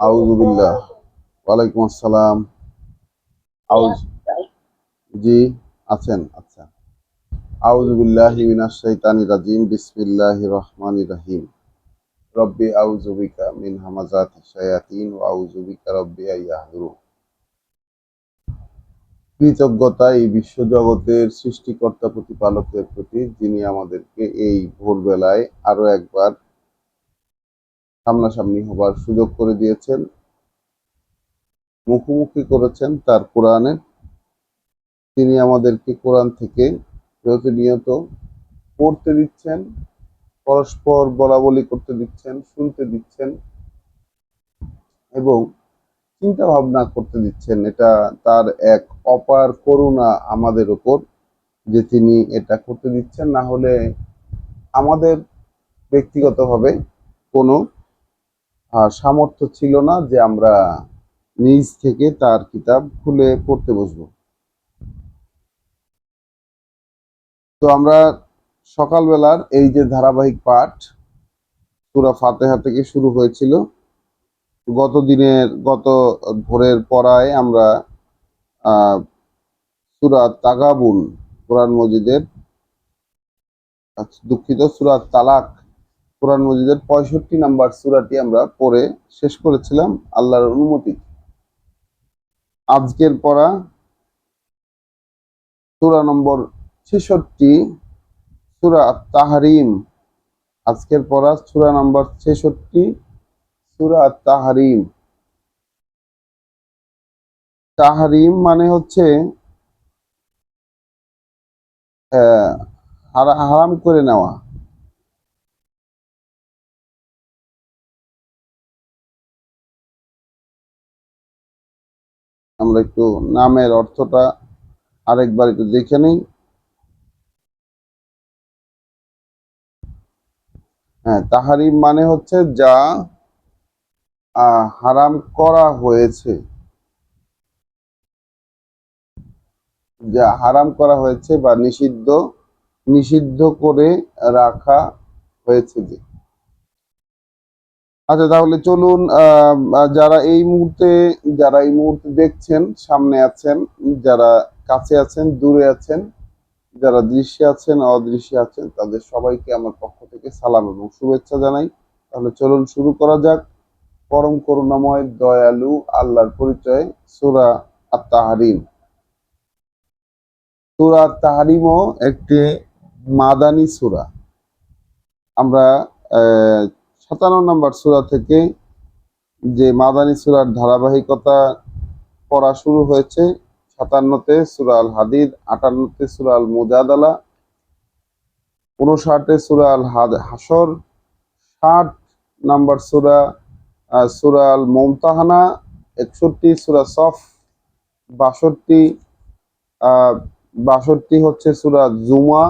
আউযুবিল্লাহ। ওয়ালাইকুম আসসালাম। আউজ জি আছেন? আচ্ছা। আউযুবিল্লাহি মিনাশ শাইতানির রাজিম। বিসমিল্লাহির রহমানির রহিম। রব্বি আউযু বিকা মিন হামাযাতিশ শায়াতিন ওয়া আউযু বিকা রব্বি আইয়াহযুরুন। কৃতজ্ঞতা এই বিশ্বজগতের সৃষ্টিকর্তা প্রতিপালকের প্রতি, যিনি আমাদেরকে এই ভোরবেলায় আরো একবার সামনাসামনি হবার সুযোগ করে দিয়েছেন, মুখোমুখি করেছেন তার কোরআনে। তিনি আমাদেরকে কোরআন থেকে প্রতিনিয়ত পড়তে দিচ্ছেন, পরস্পর বলাবলি করতে দিচ্ছেন, শুনতে দিচ্ছেন এবং চিন্তা ভাবনা করতে দিচ্ছেন। এটা তার এক অপার করুণা আমাদের উপর, যে তিনি এটা করতে দিচ্ছেন। না হলে আমাদের ব্যক্তিগতভাবে কোনো সামর্থ্য ছিল না যে আমরা নিজ থেকে তার কিতাব খুলে পড়তে বসবো। তো আমরা সকালবেলার এই যে ধারাবাহিক পাঠ, সূরা ফাতিহা থেকে শুরু হয়েছিল। গত ভোরের পড়ায় আমরা সূরা তাগাবুন, কোরআন মজিদের, দুঃখিত, সূরা তালাক, কোরআন মজিদের 65 নাম্বার সূরাটি আমরা পড়ে শেষ করেছিলাম আল্লাহর অনুমতি। আজকের পড়া সূরা নম্বর 66, সূরা তাহরিম। আজকের পড়া সূরা নম্বর 66, সূরা তাহরিম। তাহরিম মানে হচ্ছে হারাম করে নেওয়া। আমরা একটু নামের অর্থটা আরেকবার একটু দেখে নিই। হ্যাঁ, তাহারিম মানে হচ্ছে যা হারাম করা হয়েছে, যা হারাম করা হয়েছে বা নিষিদ্ধ নিষিদ্ধ করে রাখা হয়েছে যে। আচ্ছা, তাহলে চলুন, যারা এই মুহূর্তে দেখছেন, সামনে আছেন, যারা কাছে আছেন, দূরে আছেন, যারা দৃশ্যে আছেন, অদৃশ্যে আছেন, তাদের সবাইকে আমার পক্ষ থেকে সালাম এবং শুভেচ্ছা জানাই। তাহলে চলুন শুরু করা যাক। পরম করুণাময় দয়ালু আল্লাহর পরিচয়। সূরা আত-তাহরিম। সূরা আত-তাহরিমও একটি মাদানী সূরা। আমরা 57 নম্বর সূরা থেকে যে মাদানী সূরার ধারাবাহিকতা পড়া শুরু হয়েছে, 57-তে সূরা আল হাদিদ, 58-তে সূরা আল মুজাদালা, 59-এ সূরা আল হাসর, 60 নাম্বার সূরা সূরা আল মুমতাহানা, 61 সূরা সফ, 62 62 হচ্ছে সূরা জুমা,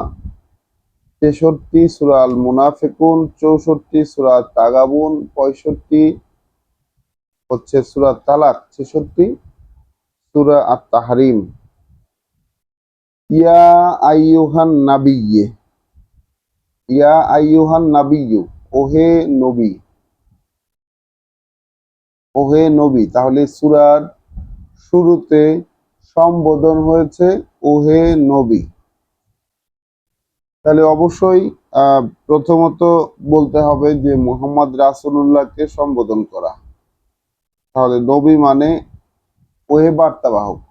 63 সূরা আল মুনাফিকুন, 64 সূরা তাগাবুন, 65 হচ্ছে সূরা তালাক, 66 সূরা আত-তাহরিম। ইয়া আইয়ুহান নাবিয়্যে, ইয়া আইয়ুহান নাবিয়্যু, ওহে নবী, ওহে নবী। তাহলে সূরার শুরুতে সম্বোধন হয়েছে ওহে নবী। তাহলে অবশ্যই প্রথমত বলতে হবে যে মুহাম্মদ রাসূলুল্লাহকে সম্বোধন করা। তাহলে নবী মানে ওহে বার্তাবাহক।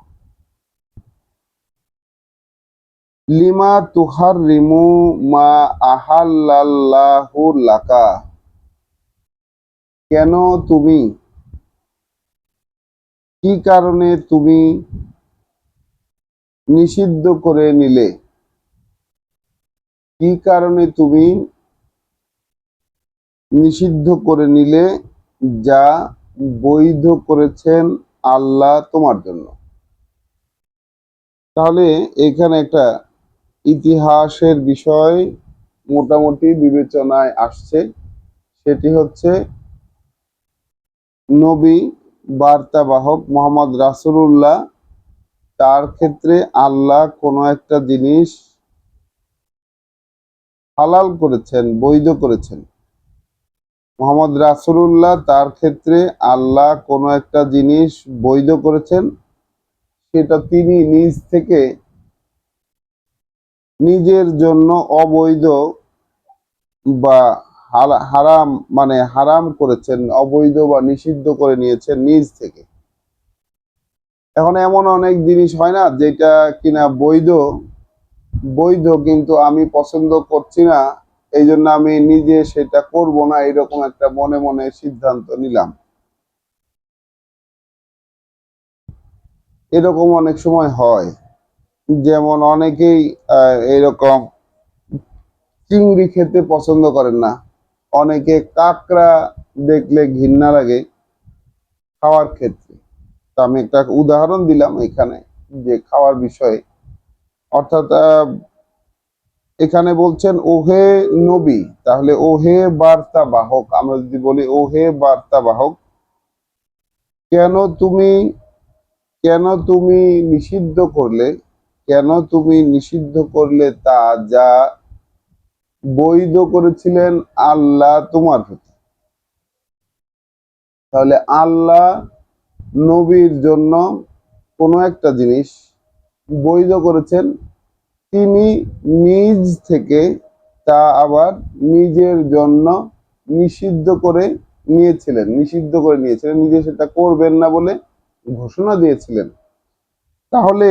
লিমা তুহাররিমু মা আহাল্লাল্লাহু লাকা, কেন তুমি, কি কারণে তুমি নিষিদ্ধ করে নিলে, কি কারণে তুমি নিষিদ্ধ করে নিলে যা বৈধ করেছেন আল্লাহ তোমার জন্য। তাহলে এখানে একটা ইতিহাসের বিষয় মোটামুটি বিবেচনায় আসছে। সেটি হচ্ছে নবী বার্তাবাহক মোহাম্মদ রাসূলুল্লাহ, তার ক্ষেত্রে আল্লাহ কোনো একটা জিনিস হালাল করেছেন, বৈধ করেছেন। মোহাম্মদ রাসূলুল্লাহ তার ক্ষেত্রে আল্লাহ কোনো একটা জিনিস বৈধ করেছেন, সেটা তিনি নিজ থেকে নিজের জন্য অবৈধ বা হারাম, মানে হারাম করেছেন, অবৈধ বা নিষিদ্ধ করে নিয়েছেন নিজ থেকে। এখন এমন অনেক জিনিস হয় না যেটা কিনা বৈধ বৈধ কিন্তু আমি পছন্দ করছি না, এই জন্য আমি নিজে সেটা করব না, এরকম একটা মনে মনে সিদ্ধান্ত নিলাম। এরকম অনেক সময় হয়। যেমন অনেকেই এরকম চিংড়ি খেতে পছন্দ করেন না, অনেকে কাঁকড়া দেখলে ঘৃণা লাগে খাওয়ার ক্ষেত্রে। তো আমি একটা উদাহরণ দিলাম এখানে যে খাওয়ার বিষয়ে, অর্থাৎ এখানে বলছেন ওহে নবী, তাহলে ওহে বার্তা বাহক, আমরা যদি বলি ওহে বার্তা বাহক, কেন তুমি কেন তুমি নিষিদ্ধ করলে, কেন তুমি নিষিদ্ধ করলে তা যা বৈধ করেছিলেন আল্লাহ তোমার প্রতি। তাহলে আল্লাহ নবীর জন্য কোনো একটা জিনিস বৈধ করেছেন, তিনি নিজ থেকে তা আবার নিজের জন্য নিষিদ্ধ করে নিয়েছিলেন, নিজে সেটা করবেন না বলে ঘোষণা দিয়েছিলেন। তাহলে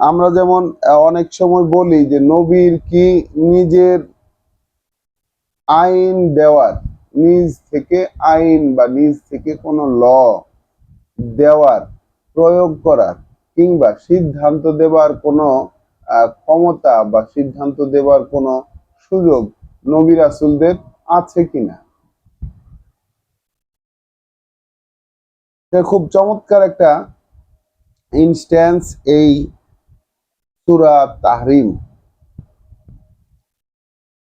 আমরা যেমন অনেক সময় বলি যে নবীর কি নিজের আইন দেওয়ার, নিজ থেকে আইন বা নিজ থেকে কোনো দেওয়ার, প্রয়োগ করার কিংবা সিদ্ধান্ত দেবার কোনো ক্ষমতা বা সিদ্ধান্ত দেবার কোনো সুযোগ নবী রাসূলদের আছে কিনা। খুব চমৎকার একটা ইনস্ট্যান্স এই সূরা তাহরিম।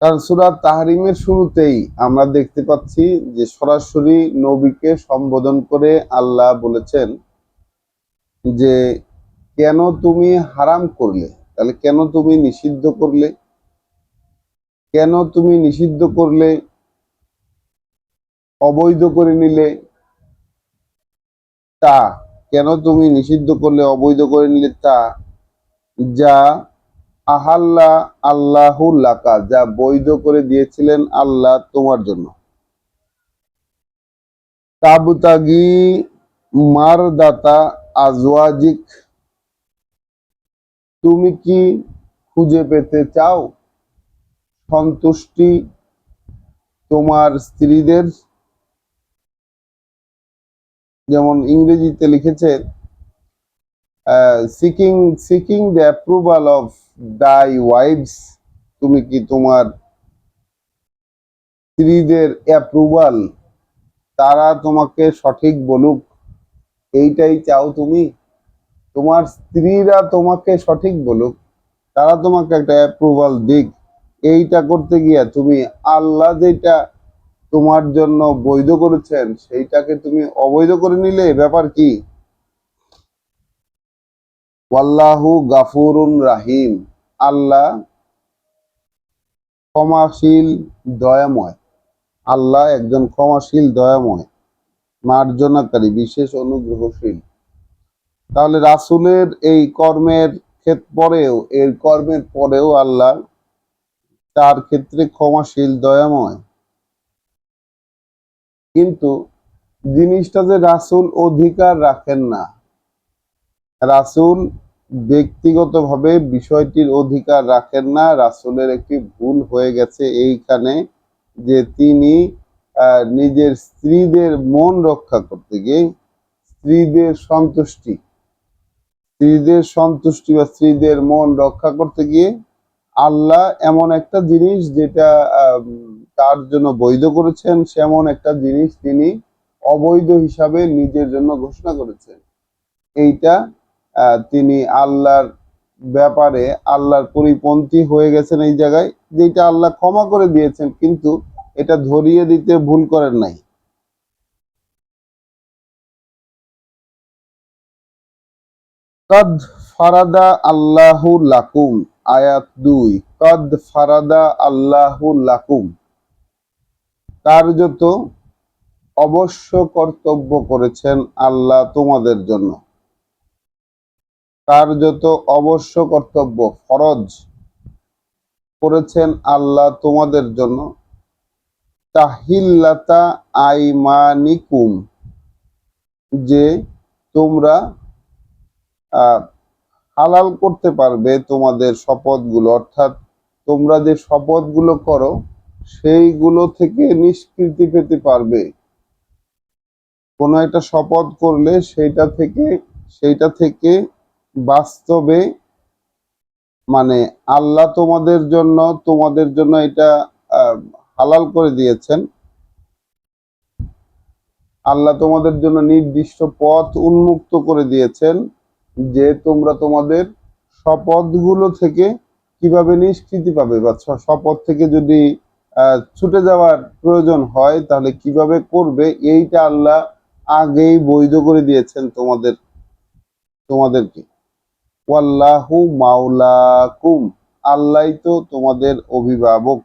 কারণ সূরা তাহরিমের শুরুতেই আমরা দেখতে পাচ্ছি যে সরাসরি নবীকে সম্বোধন করে আল্লাহ বলেছেন যে কেন তুমি হারাম করলে, তাহলে কেন তুমি নিষিদ্ধ করলে, কেন তুমি নিষিদ্ধ করলে, অবৈধ করে নিলে তা, কেন তুমি নিষিদ্ধ করলে অবৈধ করে নিলে তা যা আহাল্লা আল্লাহু লাকা, যা বৈধ করে দিয়েছিলেন আল্লাহ তোমার জন্য। তাবতাগি মারদাতা আজওয়াজিক, তুমি কি খুঁজে পেতে চাও সন্তুষ্টি তোমার স্ত্রীদের। যেমন ইংরেজিতে লিখেছে seeking seeking the approval of দাই ওয়াইভস, তুমি কি তোমার স্ত্রীদের অ্যাপ্রুভাল, তারা তোমাকে সঠিক বলুক, এইটাই চাও তুমি। তোমার স্ত্রীরা তোমাকে সঠিক বলুক, তারা তোমাকে একটা অ্যাপ্রুভাল দিক, এইটা করতে গিয়া তুমি আল্লাহ যেটা তোমার জন্য বৈধ করেছেন সেইটাকে তুমি অবৈধ করে নিলে ব্যাপার কি। ওয়াল্লাহু গাফুরুন রাহিম, আল্লাহ ক্ষমাশীল দয়াময়, আল্লাহ একজন ক্ষমাশীল দয়াময় মার্জনাকারী বিশেষ অনুগ্রহশীল। তাহলে রাসূলের এই কর্মের পরেও আল্লাহ তার ক্ষেত্রে ক্ষমাশীল দয়াময়। কিন্তু জিনিসটা যে রাসূল অধিকার রাখেন না, রাসূল ব্যক্তিগতভাবে বিষয়টির অধিকার রাখেন না। রাসূলের একটি ভুল হয়ে গেছে এইখানে যে তিনি নিজের স্ত্রীদের মন রক্ষা করতে গিয়ে স্ত্রীদের সন্তুষ্টি বা স্ত্রীদের মন রক্ষা করতে গিয়ে আল্লাহ এমন একটা জিনিস যেটা তার জন্য বৈধ করেছেন, সেমন একটা জিনিস তিনি অবৈধ হিসাবে নিজের জন্য ঘোষণা করেছেন। এইটা তিনি আল্লাহর ব্যাপারে আল্লাহর পরিপন্থী হয়ে গেছেন এই জায়গায়, যেটা আল্লাহ ক্ষমা করে দিয়েছেন, কিন্তু এটা ধরিয়ে দিতে ভুল করেন নাই। কদ ফারাদা আল্লাহু লাকুম, আয়াত 2, কদ ফারাদা আল্লাহু লাকুম, কার্যত অবশ্য কর্তব্য করেছেন আল্লাহ তোমাদের জন্য। কার্যত অবশ্য কর্তব্য ফরজ করেছেন আল্লাহ তোমাদের জন্য। তাহিল্লাতা আইমানিকুম, যে তোমরা হালাল করতে পারবে তোমাদের শপথগুলো, অর্থাৎ তোমরা যে শপথগুলো করো সেইগুলো থেকে নিষ্কৃতি পেতে পারবে। কোনো একটা শপথ করলে সেইটা থেকে বাস্তবে মানে আল্লাহ তোমাদের জন্য এটা আহ, হালাল করে দিয়েছেন। আল্লাহ তোমাদের জন্য নির্দিষ্ট পথ উন্মুক্ত করে দিয়েছেন, যে তোমরা তোমাদের শপথগুলো থেকে কিভাবে নিষ্কৃতি পাবে, বা শপথ থেকে যদি ছুটে যাওয়ার প্রয়োজন হয় তাহলে কিভাবে করবে, এইটা আল্লাহ আগেই বৈধ করে দিয়েছেন তোমাদেরকে। ওয়াল্লাহু মাওলাকুম, আল্লাহই তো তোমাদের অভিভাবক।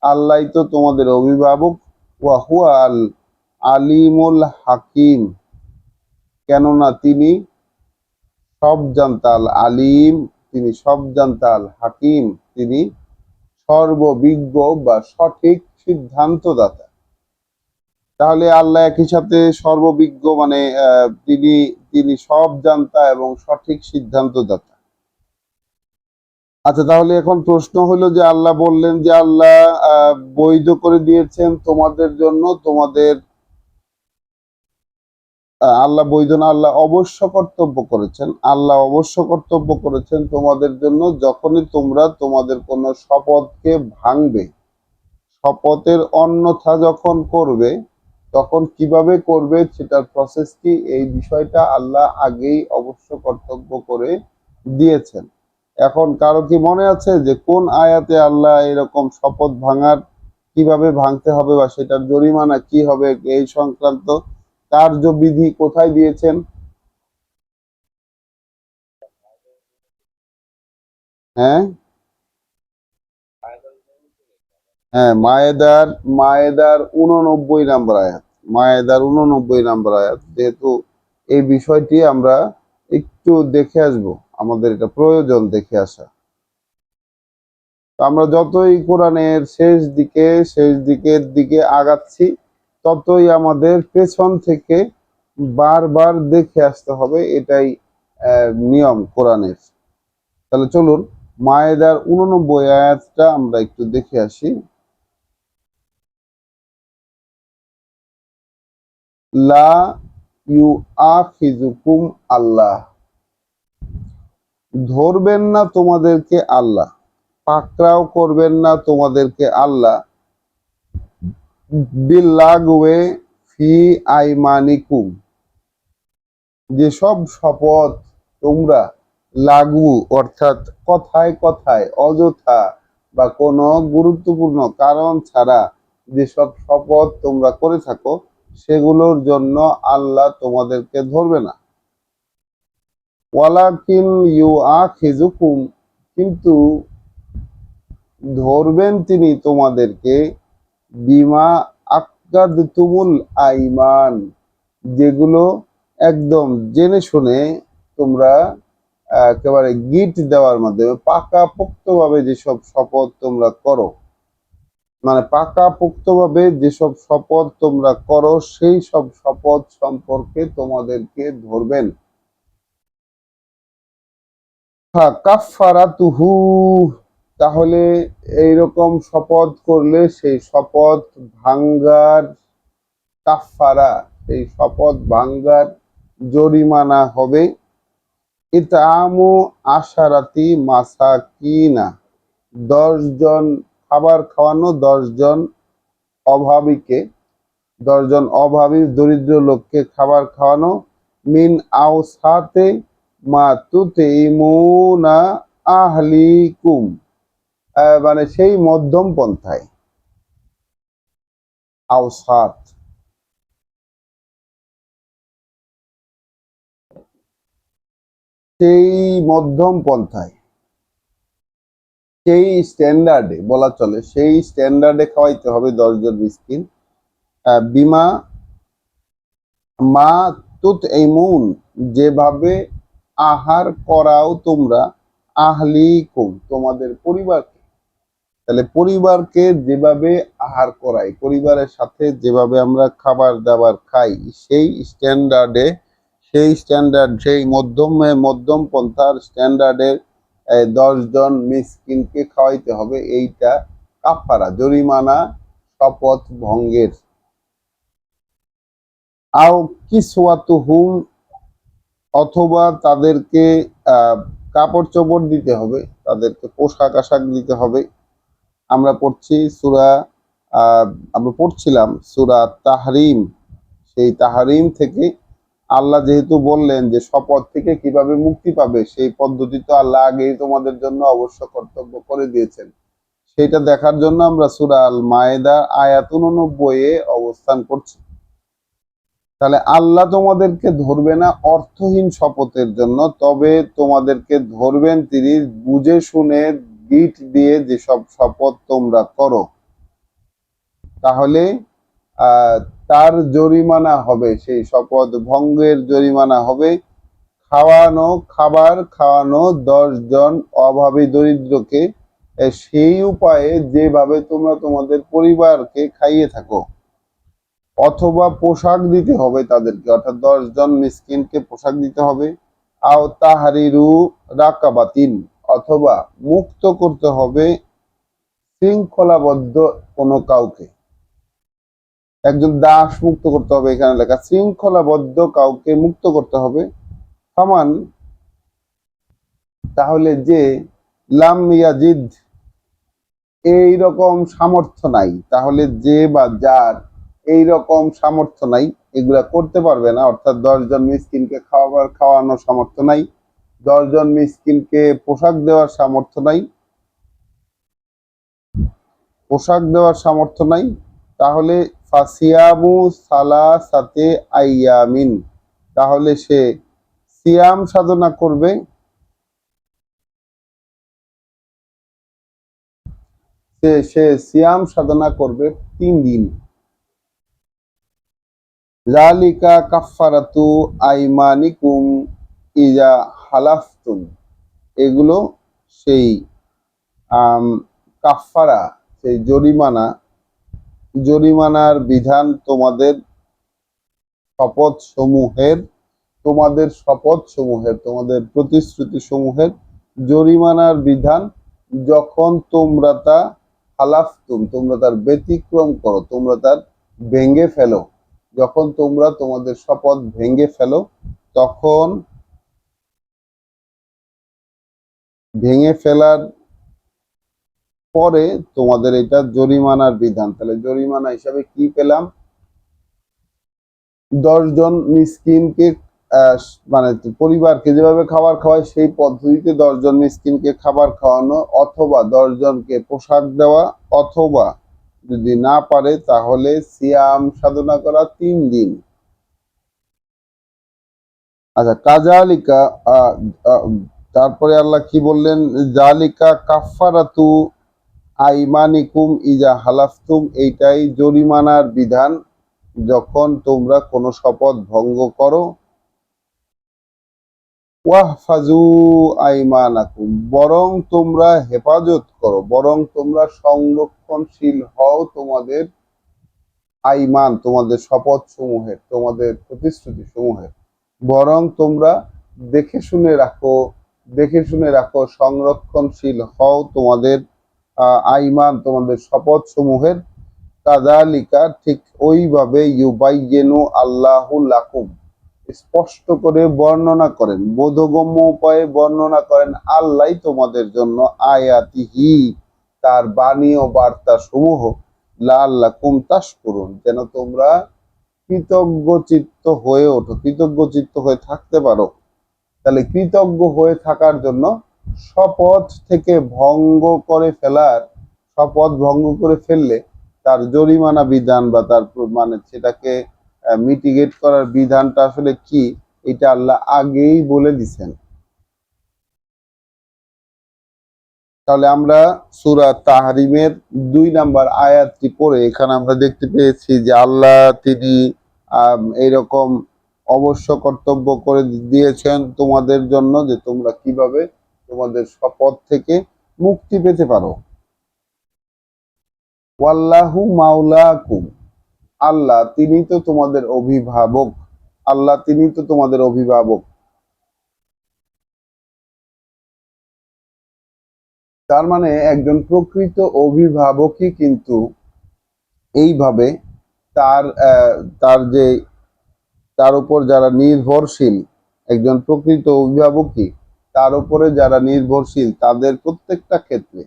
আল্লাহই তো তোমাদের অভিভাবক। ওয়া হুয়া আল আলিমুল হাকিম, কেননা তিনি সব জানতাল আলিম, তিনি সব জানতাল হাকিম, তিনি সর্ববিজ্ঞ বা সঠিক সিদ্ধান্তদাতা। তাহলে আল্লাহ একই সাথে সর্ববিজ্ঞ, মানে তিনি তিনি সব জানতা এবং সঠিক সিদ্ধান্তদাতা। আচ্ছা, তাহলে এখন প্রশ্ন হলো যে আল্লাহ বললেন যে আল্লাহ বৈধ করে দিয়েছেন তোমাদের জন্য, আল্লাহ বৈধ না, আল্লাহ অবশ্য কর্তব্য করেছেন। আল্লাহ অবশ্য কর্তব্য করেছেন তোমাদের জন্য, যখনই তোমরা তোমাদের কোনো শপথকে ভাঙবে, শপথের অন্যথা যখন করবে, তখন কিভাবে করবে সেটার প্রসেস কি, এই বিষয়টা আল্লাহ আগেই অবশ্য কর্তব্য করে দিয়েছেন। এখন কারো কি মনে আছে যে কোন আয়াতে আল্লাহ এরকম শপথ ভাঙার কিভাবে ভাঙতে হবে বা সেটার জরিমানা কি হবে এই সংক্রান্ত কার্যবিধি কোথায় দিয়েছেন? হ্যাঁ, হ্যাঁ, মায়েদার 89 নম্বর আয়াত। মায়েদার 89 নম্বর আয়াত, যেহেতু এই বিষয়টি আমরা একটু দেখে আসব, আমাদের এটা প্রয়োজন দেখে আসা। তো আমরা যতই কোরআনের শেষ দিকের দিকে আগাচ্ছি, ততই আমাদের পেছন থেকে বারবার দেখে আসতে হবে, এটাই নিয়ম কোরআনের। তাহলে চলুন মায়েদার 89 আয়াতটা আমরা একটু দেখে আসি। লা ইউআখিযুকুম, আল্লাহ ধরবেন না তোমাদেরকে আল্লাহ, পাকড়াও করবেন না তোমাদেরকে আল্লাহ, বিল্লাগওয়ে ফি আইমানিকুম, যেসব শপথ তোমরা লাগু, অর্থাৎ কথায় কথায় অযথা বা কোনো গুরুত্বপূর্ণ কারণ ছাড়া যেসব শপথ তোমরা করে থাকো, সেগুলোর জন্য আল্লাহ তোমাদেরকে ধরবে না। ওয়ালাকিন ইউআখিযুকুম, কিন্তু ধরবেন তিনি তোমাদেরকে, বিমা আক্কাদতুমুল আইমান, যেগুলো একদম জেনে শুনে তোমরা একেবারে গিট দেওয়ার মাধ্যমে পাকাপোক্তভাবে যেসব শপথ তোমরা করো, মানে পাকাপোক্তভাবে যেসব শপথ তোমরা করো সেই সব শপথ সম্পর্কে তোমাদেরকে ধরবেন। কাফফারাতুহু, তাহলে এইরকম শপথ করলে সেই শপথ ভাঙ্গার কাফফারা, সেই শপথ ভাঙ্গার জরিমানা হবে ইতআমু আশারাতি মাসাকিনা, 10 জন খাবার খাওয়ানো, 10 জন অভাবীকে, 10 জন অভাবী দরিদ্র লোককে খাবার খাওয়ানো, মিন আওসাতে মা তুতিমুনা আহলিকুম, মানে সেই মধ্যম পন্থায়। আওসাত, সেই মধ্যম পন্থায়, সেই স্ট্যান্ডার্ডে বলা চলে, সেই স্ট্যান্ডার্ডে খাওয়াইতে হবে 10 জন মিসকিন। বিমা মা তুত এমুন, যেভাবে আহার করাও তোমরা, আহলিকুম, তোমাদের পরিবারকে। তাহলে পরিবারকে যেভাবে আহার করাই, পরিবারের সাথে যেভাবে আমরা খাবার দাবার খাই, সেই স্ট্যান্ডার্ডে, সেই মধ্যম পন্থার স্ট্যান্ডার্ডের 10 জন মিসকিনকে খাওয়াইতে হবে। এইটা কাফারা, জরিমানা শপথ ভঙ্গের। আও কিসওয়াতুহুম, অথবা তাদেরকে কাপড় চোপড় দিতে হবে, তাদেরকে পোশাক আশাক দিতে হবে। আমরা পড়ছি সূরা, আমরা পড়ছিলাম সূরা তাহরিম। সেই তাহরিম থেকে আল্লাহ যেহেতু বললেন যে শপথ থেকে কিভাবে মুক্তি পাবে, সেই পদ্ধতি তো আল্লাহ আগেই তোমাদের জন্য অবশ্য কর্তব্য করে দিয়েছেন। সেটা দেখার জন্য আমরা সূরা আল মায়েদা আয়াত 89 অবস্থান করছি। তাহলে আল্লাহ তোমাদেরকে ধরবে না অর্থহীন শপথের জন্য, তবে তোমাদেরকে ধরবেন তিনি বুঝে শুনে গিট দিয়ে যেসব শপথ তোমরা করো। তাহলে আহ তার জরিমানা হবে, সেই শপথ ভঙ্গের জরিমানা হবে খাবার খাওয়ানো 10 জন অভাবী দরিদ্রকে সেই উপায়ে যেভাবে তোমরা তোমাদের পরিবারকে খাইয়ে থাকো। অথবা পোশাক দিতে হবে তাদেরকে, অর্থাৎ 10 জন মিসকিনকে পোশাক দিতে হবে। আও তাহারিরু রাকাবাতিন, অথবা মুক্ত করতে হবে শৃঙ্খলাবদ্ধ কোনো কাউকে। একজন দাস মুক্ত করতে হবে, এখানে লেখা শৃঙ্খলাবদ্ধ কাউকে মুক্ত করতে হবে। সমান, তাহলে যে লাম ইয়াজিদ, এই রকম সামর্থ্য নাই, তাহলে যে বা যার এই রকম সামর্থ্য নাই, এগুলা করতে পারবে না। অর্থাৎ 10 জন মিসকিনকে খাওয়ানোর সামর্থ্য নাই, 10 জন মিসকিনকে পোশাক দেওয়ার সামর্থ্য নাই, তাহলে ফাসিয়ামু সালাসাতে আইয়ামিন, তাহলে সে সিয়াম সাধনা করবে, সে সিয়াম সাধনা করবে 3 দিন। যালিকা কাফফারাতু আইমানিকুম ইজা হালাফতুম, এগুলো সেই কাফফারা, সেই জরিমানার বিধান তোমাদের প্রতিশ্রুতি সমূহের জরিমানার বিধান, যখন তোমরা তা হালাফতুম, তোমরা তার ব্যতিক্রম করো, তোমরা তার ভেঙে ফেলো। যখন তোমরা তোমাদের শপথ ভেঙে ফেলো, তখন ভেঙে ফেলার পরে তোমাদের এটা জরিমানার বিধান। তাহলে জরিমানা হিসাবে কি পেলাম? 10 জন মিসকিনকে মানে পরিবারকে যেভাবে খাবার খাওয়ায় সেই পদ্ধতিতে 10 জন মিসকিনকে খাবার খাওয়ানো, অথবা 10 জনকে পোশাক দেওয়া, অথবা যদি না পারে তাহলে সিয়াম সাধনা করা 3 দিন। আচ্ছা, কাজালিকা, তারপরে আল্লাহ কি বললেন? জালিকা কাফফারাতু আইমানিকুম ইজা হালাফতুম, এইটাই জরিমানার বিধান যখন তোমরা কোনো শপথ ভঙ্গ করো। ওয়াহফাজু আইমানাকুম, বরং তোমরা হেফাজত করো, বরং তোমরা সংরক্ষণশীল হও তোমাদের আইমান, তোমাদের শপথ সমূহের, তোমাদের প্রতিশ্রুতি সমূহের। বরং তোমরা দেখে শুনে রাখো, সংরক্ষণশীল হও তোমাদের আইমান, তোমাদের শপথ সমূহের। কাযালিকা, ঠিক ওইভাবে, ইউবাইয়িনু আল্লাহু লাকুম, স্পষ্ট করে বর্ণনা করেন, বোধগম্য উপায়ে বর্ণনা করেন আল্লাহ তোমাদের জন্য আয়াতিহি, তার বাণী ও বার্তা সমূহ, লাআল্লাকুম তাশকুরুন, যেন তোমরা কৃতজ্ঞ চিত্ত হয়ে ওঠো, কৃতজ্ঞ চিত্ত হয়ে থাকতে পারো। তাহলে কৃতজ্ঞ হয়ে থাকার জন্য শপথ ভঙ্গ করে ফেললে তার জরিমানা বিধান বা তার মানে সেটাকে মিটিগেট করার বিধানটা আসলে কি, এটা আল্লাহ আগেই বলে দিছেন। তাহলে আমরা সূরা তাহরিমের 2 নম্বর আয়াতটি পড়ে এখানে আমরা দেখতে পেয়েছি যে আল্লাহ তিনি এইরকম অবশ্য কর্তব্য করে দিয়েছেন তোমাদের জন্য যে তোমরা কিভাবে তোমাদের শপথ থেকে মুক্তি পেতে পারো। ওয়াল্লাহু মাওলাকুম, আল্লাহ তিনি তো তোমাদের অভিভাবক, আল্লাহ তিনি তো তোমাদের অভিভাবক। তার মানে একজন প্রকৃত অভিভাবকই কিন্তু এইভাবে তার তার যে তার উপর যারা নির্ভরশীল, একজন প্রকৃত অভিভাবকই তার উপরে যারা নির্ভরশীল তাদের প্রত্যেকটা ক্ষেত্রে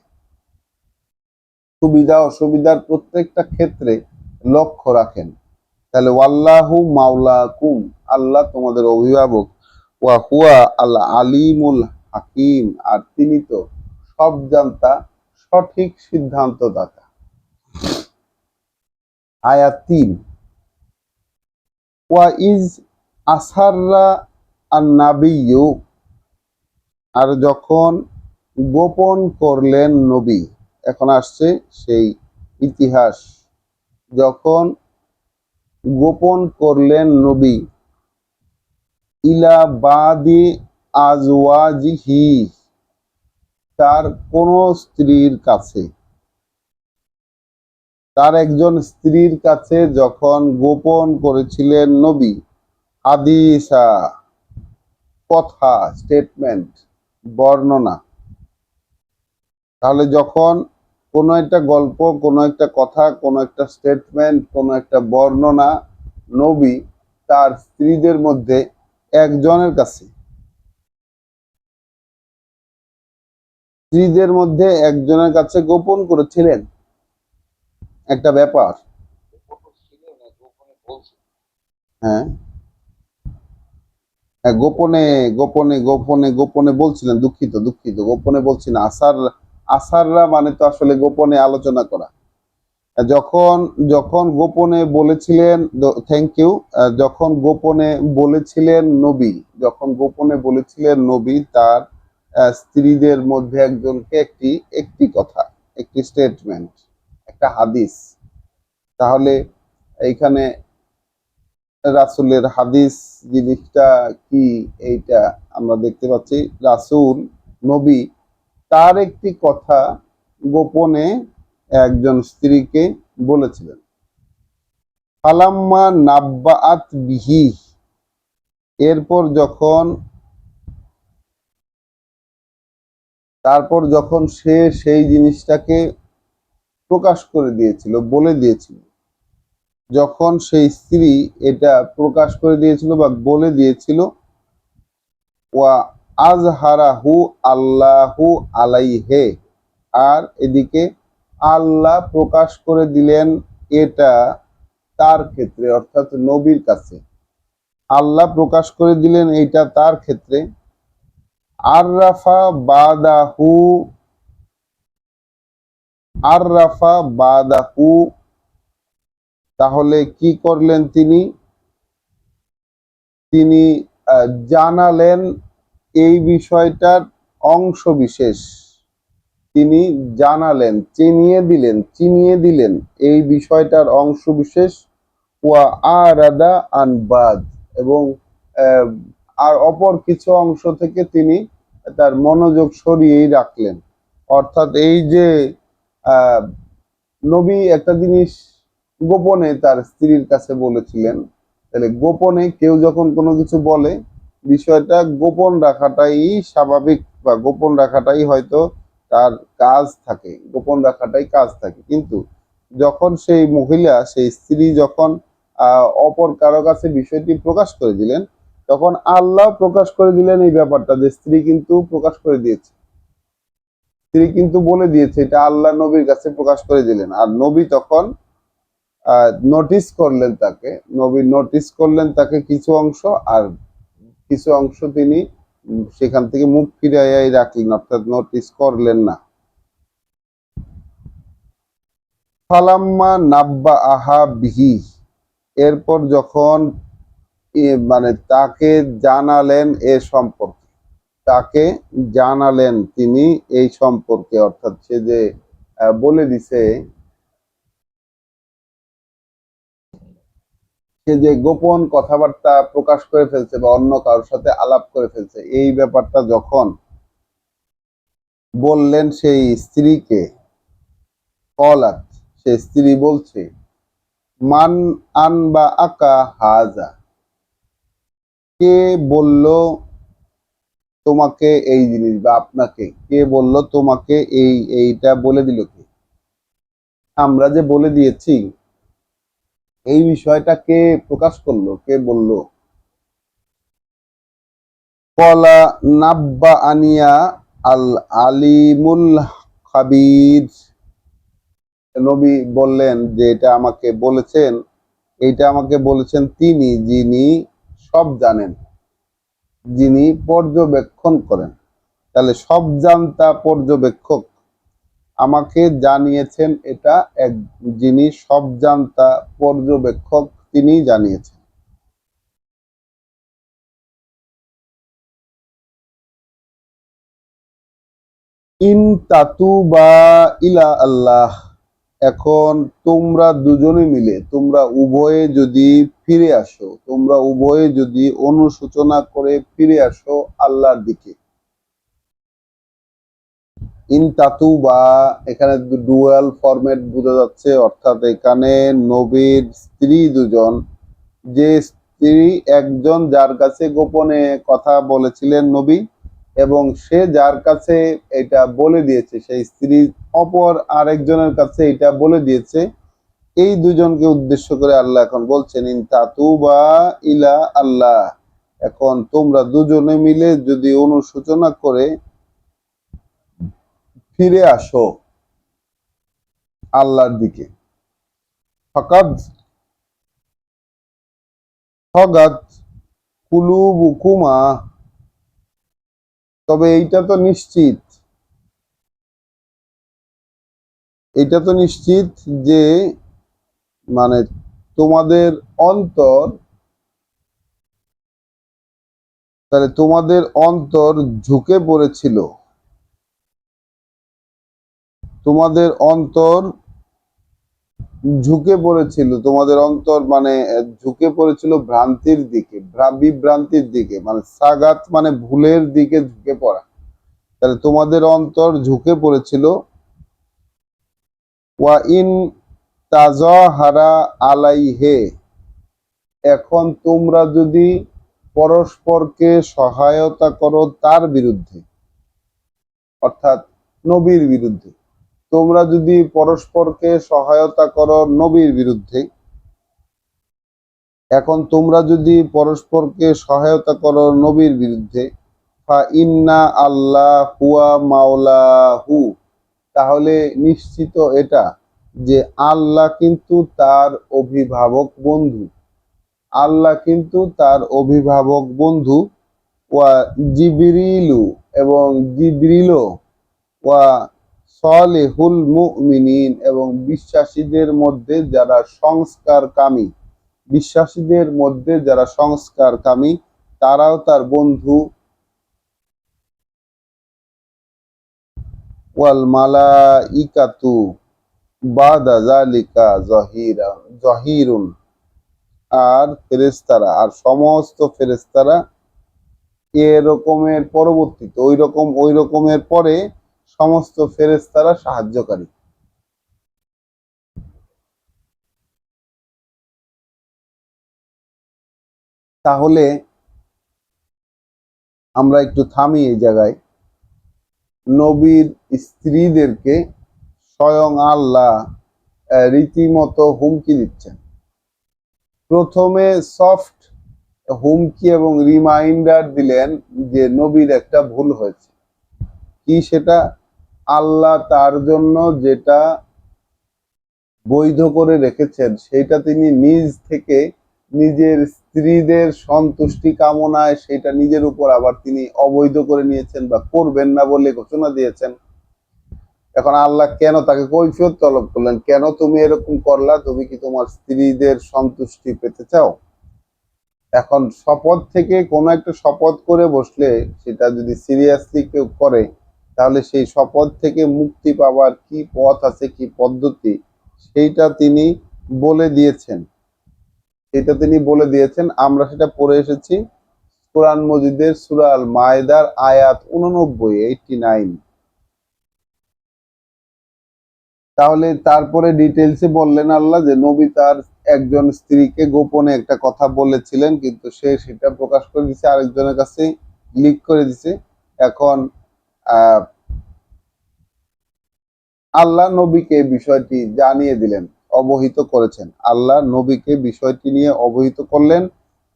সুবিধা অসুবিধার প্রত্যেকটা ক্ষেত্রে লক্ষ্য রাখেন। তাহলে ওয়াল্লাহু মাওলাকুম, আল্লাহ তোমাদের অভিভাবক, ওয়া হুয়া আল আলিমুল হাকিম, আর তিনি তো সব জানতা, সঠিক সিদ্ধান্তদাতা। আয়াত 3, ওয়া ইজ আসাররা আন-নাবিয়্যু, আর যখন গোপন করলেন নবী, এখন আসছে সেই ইতিহাস, যখন গোপন করলেন নবী ইলা বাদি আজওয়াজিহি, তার কোন স্ত্রীর কাছে, তার একজন স্ত্রীর কাছে যখন গোপন করেছিলেন নবী হাদিসা, কথা, স্টেটমেন্ট, বর্ণনা। তাহলে যখন কোনো একটা গল্প, কোনো একটা কথা, কোনো একটা স্টেটমেন্ট, কোনো একটা বর্ণনা নবী তার স্ত্রীদের মধ্যে একজনের কাছে, স্ত্রীদের মধ্যে একজনের কাছে গোপন করেছিলেন একটা ব্যাপার, হ্যাঁ গোপনে গোপনে গোপনে গোপনে বলছিলেন, দুঃখিত দুঃখিত, গোপনে বলছি না, আসাররা মানে তো আসলে গোপনে আলোচনা করা। যখন যখন গোপনে বলেছিলেন, থ্যাংক ইউ, যখন গোপনে বলেছিলেন নবী, যখন গোপনে বলেছিলেন নবী তার স্ত্রীদের মধ্যে একজনকে একটি একটি কথা, একটি স্টেটমেন্ট, একটা হাদিস। তাহলে এইখানে রাসূলের হাদিস জিনিসটা কি, এইটা আমরা দেখতে পাচ্ছি। রাসূল নবী তার একটি কথা গোপনে একজন স্ত্রীকে বলেছিলেন। ফালাম্মা নাব্বাআত বিহি, এরপর যখন, তারপর যখন সে সেই জিনিসটাকে প্রকাশ করে দিয়েছিল, বলে দিয়েছিল, যখন সেই স্ত্রী এটা প্রকাশ করে দিয়েছিল বা বলে দিয়েছিল, ওয়া আজহারাহু আল্লাহু আলাইহে, আর এদিকে আল্লাহ প্রকাশ করে দিলেন এটা তার ক্ষেত্রে, অর্থাৎ নবীর কাছে আল্লাহ প্রকাশ করে দিলেন এইটা তার ক্ষেত্রে। আররাফা বাদাহু, আররাফা বাদাহু, তাহলে কি করলেন তিনি, তিনি জানালেন এই বিষয়টার অংশ বিশেষ, তিনি জানালেন, চিনিয়ে দিলেন এই বিষয়টার অংশ বিশেষ। ওয়া আরাদা আনবাদ, এবং আর অপর কিছু অংশ থেকে তিনি তার মনোযোগ সরিয়েই রাখলেন। অর্থাৎ এই যে আহ নবী একটা জিনিস গোপনে তার স্ত্রীর কাছে বলেছিলেন, তাহলে গোপনে কেউ যখন কোনো কিছু বলে বিষয়টা গোপন রাখাটাই স্বাভাবিক, বা গোপন রাখাটাই হয়তো তার কাজ থাকে, গোপন রাখাটাই কাজ থাকে। কিন্তু যখন সেই মহিলা, সেই স্ত্রী যখন অপর কারো কাছে বিষয়টি প্রকাশ করে দিলেন, তখন আল্লাহ প্রকাশ করে দিলেন এই ব্যাপারটা, যে স্ত্রী কিন্তু প্রকাশ করে দিয়েছে, স্ত্রী কিন্তু বলে দিয়েছে, এটা আল্লাহ নবীর কাছে প্রকাশ করে দিলেন। আর নবী তখন নোটিস করলেন তাকে, নবী নোটিস করলেন তাকে কিছু অংশ, আর কিছু অংশ তিনি সেখান থেকে মুখ ফিরাইয়াই রাখলেন, অর্থাৎ নোটিস করলেন না। ফালাম্মা নাব্বা আহা বিহি, এরপর যখন মানে তাকে জানালেন এ সম্পর্কে, তাকে জানালেন তিনি এই সম্পর্কে, অর্থাৎ সে যে বলে দিছে, সে যে গোপন কথাবার্তা প্রকাশ করে ফেলছে বা অন্য কারোর সাথে আলাপ করে ফেলছে, এই ব্যাপারটা যখন বললেন সেই স্ত্রীকে, কলাত, সে স্ত্রী বলছে, মান আন বা আকা হাজা, কে বলল তোমাকে এই জিনিস, বা আপনাকে কে বলল তোমাকে এইটা বলে দিল কে? আমরা যে বলে দিয়েছি, এই বিষয়টা কে প্রকাশ করলো, কে বলল? কলা নাব্বা আনিয়া আল আলিমুল খাবির, নবী বললেন যে এটা আমাকে বলেছেন তিনি যিনি সব জানেন, যিনি পর্যবেক্ষণ করেন। তাহলে সব জানতা পর্যবেক্ষক আমাকে জানিয়েছেন, এটা এক, যিনি সব জানতা পর্যবেক্ষক তিনি জানিয়েছেন। ইন তাতুবা ইলা আল্লাহ, এখন তোমরা দুজনে মিলে, তোমরা উভয়ে যদি ফিরে আসো, তোমরা উভয়ে যদি অনুশোচনা করে ফিরে আসো আল্লাহর দিকে। ইন তাতুবা, এখানে ডুয়াল ফরম্যাট বোঝা যাচ্ছে, অর্থাৎ এখানে নবীর স্ত্রী দুজন, যে স্ত্রী একজন যার কাছে গোপনে কথা বলেছিলেন নবী, এবং সে যার কাছে এটা বলে দিয়েছে, সেই স্ত্রী অপর আরেকজনের কাছে এটা বলে দিয়েছে, এই দুজনকে উদ্দেশ্য করে আল্লাহ এখন বলছেন, ইন তাতুবা ইলা আল্লাহ, এখন তোমরা দুজনে মিলে যদি অনুশোচনা করে ফিরে আসো আল্লাহর দিকে। ফাকাদ ফাগাত কুলুবুকুমা, তবে এটা তো নিশ্চিত যে, মানে তোমাদের অন্তর, তাহলে তোমাদের অন্তর ঝুঁকে পড়েছিল, তোমাদের অন্তর তোমাদের অন্তর মানে ঝুঁকে পড়েছিল ভ্রান্তির দিকে, বিভ্রান্তির দিকে, মানে সাগাত মানে ভুলের দিকে ঝুঁকে পড়া। তাহলে তোমাদের অন্তর ঝুঁকে পড়েছিল। ওয়া ইন তাজাহারা আলাইহে, এখন তোমরা যদি পরস্পরকে সহায়তা করো তার বিরুদ্ধে, অর্থাৎ নবীর বিরুদ্ধে, তোমরা যদি পরস্পরকে সহায়তা করো নবীর বিরুদ্ধে, এখন তোমরা যদি পরস্পরকে সহায়তা করো নবীর বিরুদ্ধে, ফা ইন্না আল্লাহ হুয়া মাওলাহু, তাহলে নিশ্চিত এটা যে আল্লাহ কিন্তু তার অভিভাবক বন্ধু, আল্লাহ কিন্তু তার অভিভাবক বন্ধু। ওয়া জিবরিলু, এবং জিবরিলও, ওয়া সালেহুল মুমিনিন, এবং বিশ্বাসীদের মধ্যে যারা সংস্কারকামী, বিশ্বাসীদের মধ্যে যারা সংস্কারকামী তারাও তার বন্ধু। ওয়াল মালাইকাতু বাদা যালিকা জহিরুন, আর ফেরেশতারা, আর সমস্ত ফেরেশতারা এরকমের পরবর্তীতে, ওই রকমের পরে সমস্ত ফেরেশতারা সাহায্যকারী। তাহলে আমরা একটু থামি এই জায়গায়। নবীর স্ত্রীদেরকে স্বয়ং আল্লাহ রীতিমতো হুমকি দিচ্ছেন। প্রথমে সফট হুমকি এবং রিমাইন্ডার দিলেন যে নবীর একটা ভুল হয়েছে, কি সেটা? আল্লাহ তার জন্য যেটা বৈধ করে রেখেছেন সেটা তিনি নিজ থেকে, নিজের স্ত্রীদের সন্তুষ্টি কামনায় সেটা নিজের উপর আবার তিনি অবৈধ করে নিয়েছেন বা করবেন না বলে ঘোষণা দিয়েছেন। এখন আল্লাহ কেন তাকে কৈফিয়ত তলব করলেন, কেন তুমি এরকম করলা? তুমি কি তোমার স্ত্রীদের সন্তুষ্টি পেতে চাও? এখন শপথ থেকে কোনো একটা শপথ করে বসলে, সেটা যদি সিরিয়াসলি কেউ করে, তাহলে সেই শপথ থেকে মুক্তি পাওয়ার কি পথ আছে, কি পদ্ধতি, সেইটা তিনি বলে দিয়েছেন। আমরা সেটা পড়ে এসেছি কোরআন মজিদের সূরা আল মায়েদার আয়াত 89, 89। তাহলে তারপরে ডিটেলসে বললেন আল্লাহ যে নবী তার একজন স্ত্রীকে গোপনে একটা কথা বলেছিলেন, কিন্তু সে সেটা প্রকাশ করে দিছে, আরেকজনের কাছে লিক করে দিছে। এখন আহ আল্লাহ নবীকে বিষয়টি জানিয়ে দিলেন, অবহিত করেছেন। আল্লাহ নবীকে বিষয়টি নিয়ে অবহিত করলেন।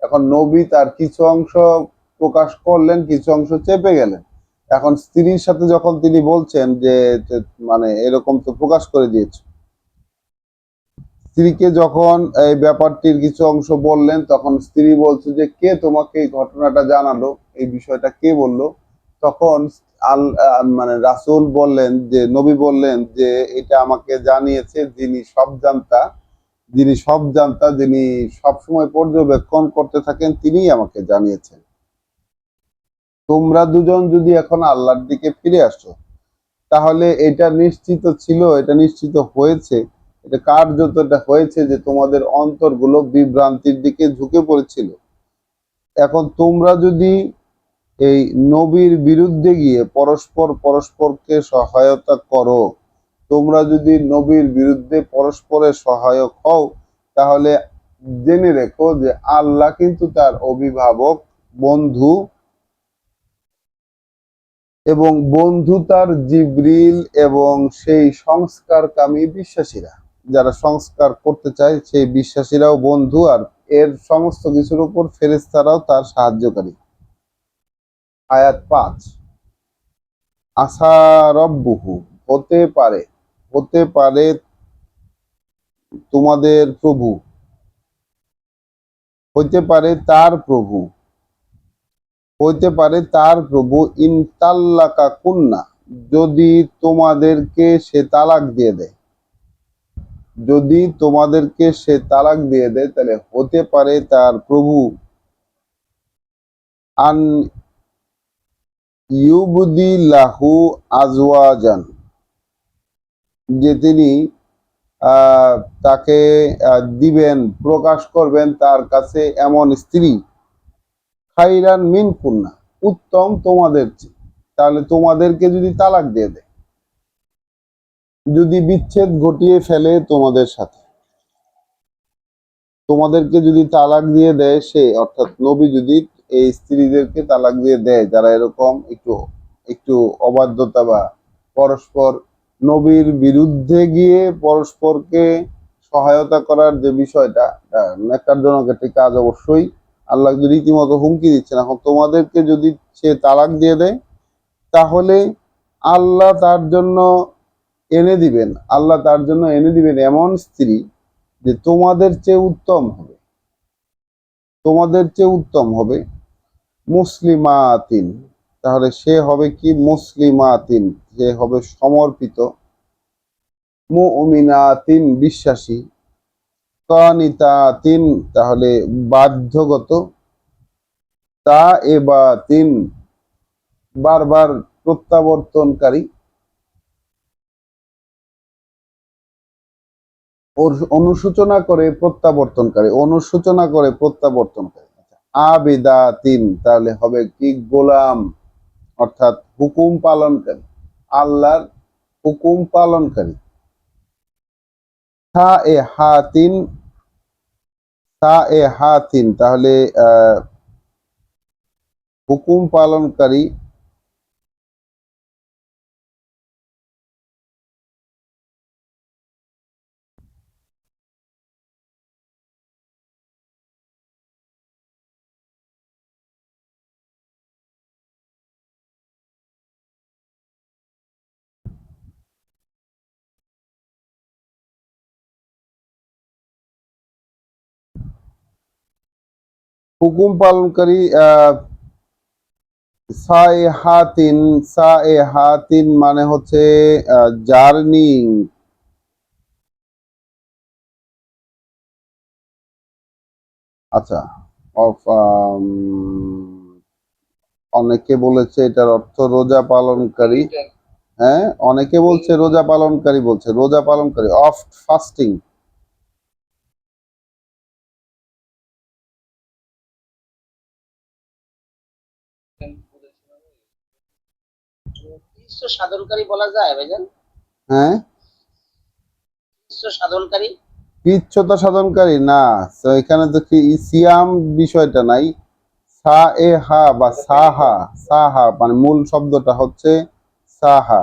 এখন নবী তার কিছু অংশ প্রকাশ করলেন, কিছু অংশ চেপে গেলেন। এখন স্ত্রীর সাথে যখন তিনি বলছেন যে মানে এরকম তো প্রকাশ করে দিয়েছে, স্ত্রীকে যখন এই ব্যাপারটির কিছু অংশ বললেন, তখন স্ত্রী বলছে যে কে তোমাকে এই ঘটনাটা জানালো, এই বিষয়টা কে বললো? তখন মানে রাসূল বললেন, যে নবী বললেন যে এটা আমাকে জানিয়েছে যিনি সবসময় পর্যবেক্ষণ করতে থাকেন, তিনিই আমাকে জানিয়েছেন। তোমরা দুজন যদি এখন আল্লাহর দিকে ফিরে আসো, তাহলে এটা নিশ্চিত ছিল, এটা নিশ্চিত হয়েছে, এটা কার্যত এটা হয়েছে যে তোমাদের অন্তরগুলো বিভ্রান্তির দিকে ঝুঁকে পড়েছিল। এখন তোমরা যদি এই নবীর বিরুদ্ধে গিয়ে পরস্পরকে সহায়তা করো, তোমরা যদি নবীর বিরুদ্ধে পরস্পরের সহায়ক হও, তাহলে জেনে রেখো যে আল্লাহ কিন্তু তার অভিভাবক, বন্ধু, এবং বন্ধু তার জিবরিল এবং সেই সংস্কারকামী বিশ্বাসীরা, যারা সংস্কার করতে চায় সেই বিশ্বাসীরাও বন্ধু, আর এর সমস্ত কিছুর উপর ফেরেশতারাও তার সাহায্যকারী। আয়াত 5, আসা রব্বুহু, হতে পারে তোমাদের প্রভু, হইতে পারে তার প্রভু, ইন তাল্লাকা কুন্না, যদি তোমাদেরকে সে তালাক দিয়ে দেয়, তাহলে হতে পারে তার প্রভু আন ইউবদি লাহু আজওয়াজান, যে তিনি আহ, তাকে দিবেন, প্রকাশ করবেন তার কাছে এমন স্ত্রী, খাইরান মিন কুন্না, উত্তম তোমাদের চেয়ে। তাহলে তোমাদেরকে যদি তালাক দিয়ে দেয়, যদি বিচ্ছেদ ঘটিয়ে ফেলে তোমাদের সাথে, তোমাদেরকে যদি তালাক দিয়ে দেয় সে, অর্থাৎ নবী যদি এই স্ত্রীদেরকে তালাক দিয়ে দেয়, যারা এরকম একটু একটু অবাধ্যতা বা পরস্পর নবীর বিরুদ্ধে গিয়ে পরস্পরকে সহায়তা করার যে বিষয়টা, ন্যাক্কারজনক একটি কাজ অবশ্যই। আল্লাহ রীতিমতো হুমকি দিচ্ছেন, এখন তোমাদেরকে যদি সে তালাক দিয়ে দেয়, তাহলে আল্লাহ তার জন্য আল্লাহ তার জন্য এনে দিবেন এমন স্ত্রী যে তোমাদের চেয়ে উত্তম হবে মুসলিমাতিন, তাহলে সে হবে কি? মুসলিমাতিন, সে হবে সমর্পিত, মুমিনাতিন বিশ্বাসী, কানিতাতিন তাহলে বাধ্যগত, তায়েবাতিন বারবার প্রত্যাবর্তনকারী, অনুসূচনা করে প্রত্যাবর্তনকারী। আবেদাতিন তাহলে হবে কি? গোলাম, অর্থাৎ হুকুম পালনকারী, আল্লাহর হুকুম পালনকারী। সা এ হাতিন তাহলে হুকুম পালনকারী, হুকুম পালনকারী। সা এ হাতিন মানে হচ্ছে জার্নিং। আচ্ছা, অফ অনেকে বলেছে এটার অর্থ রোজা পালনকারী। হ্যাঁ, অনেকে বলছে রোজা পালনকারী, বলছে রোজা পালনকারী, অফ ফাস্টিং। সাধনকারী বলা যায় ভাইজান? হ্যাঁ, সাধনকারী। কৃচ্ছতা সাধনকারী না, তো এখানে তো কি সিয়াম বিষয়টা নাই। সা এ হা বা সাহা, সাহা মানে মূল শব্দটা হচ্ছে সাহা।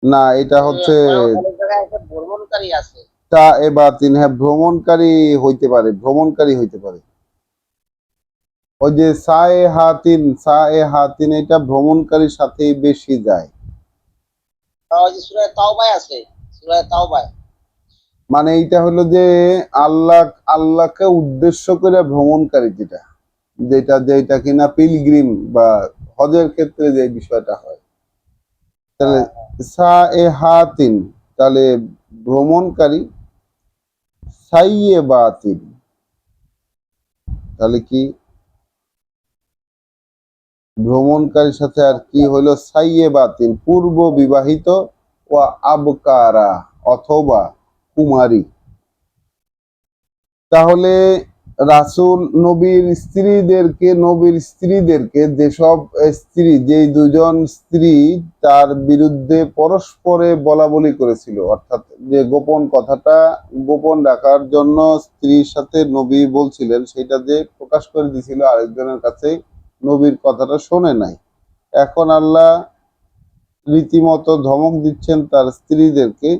না, এটা হচ্ছে অনেক জায়গায় একটা ভ্রমণকারী আছে। তা এবার তিনি, হ্যাঁ ভ্রমণকারী হইতে পারে, ভ্রমণকারী হইতে পারে। ওই যে সায়ে হাতিন, সায়ে হাতিন এটা ভ্রমণকারীর সাথেই বেশি যায়। ওই যে সূরা তাওবায় আছে, সূরা তাওবায়। মানে এইটা হলো যে আল্লাহকে উদ্দেশ্য করে ভ্রমণকারী, যেটা যেটা যেটা কিনা পিলগ্রিম বা হজের ক্ষেত্রে যে বিষয়টা হয়। তাহলে সা এ হাতিন, তাহলে ভ্রমণকারী। সাইয়ে বাতিন, তাহলে কি ভ্রমণকারীর সাথে আর কি হইলো, সাইয়ে বাতিন পূর্ব বিবাহিত, ও আবকারা অথবা কুমারী। তাহলে রাসূল নবীর স্ত্রীদেরকে যেসব স্ত্রী, যেই দুজন স্ত্রী তার বিরুদ্ধে পরস্পরে বলা বলি করেছিল, অর্থাৎ যে গোপন কথাটা গোপন রাখার জন্য স্ত্রীর সাথে নবী বলছিলেন, সেটা যে প্রকাশ করে দিয়েছিল আরেকজনের কাছে, নবীর কথাটা শোনে নাই। এখন আল্লাহ রীতিমতো ধমক দিচ্ছেন তার স্ত্রীদেরকে,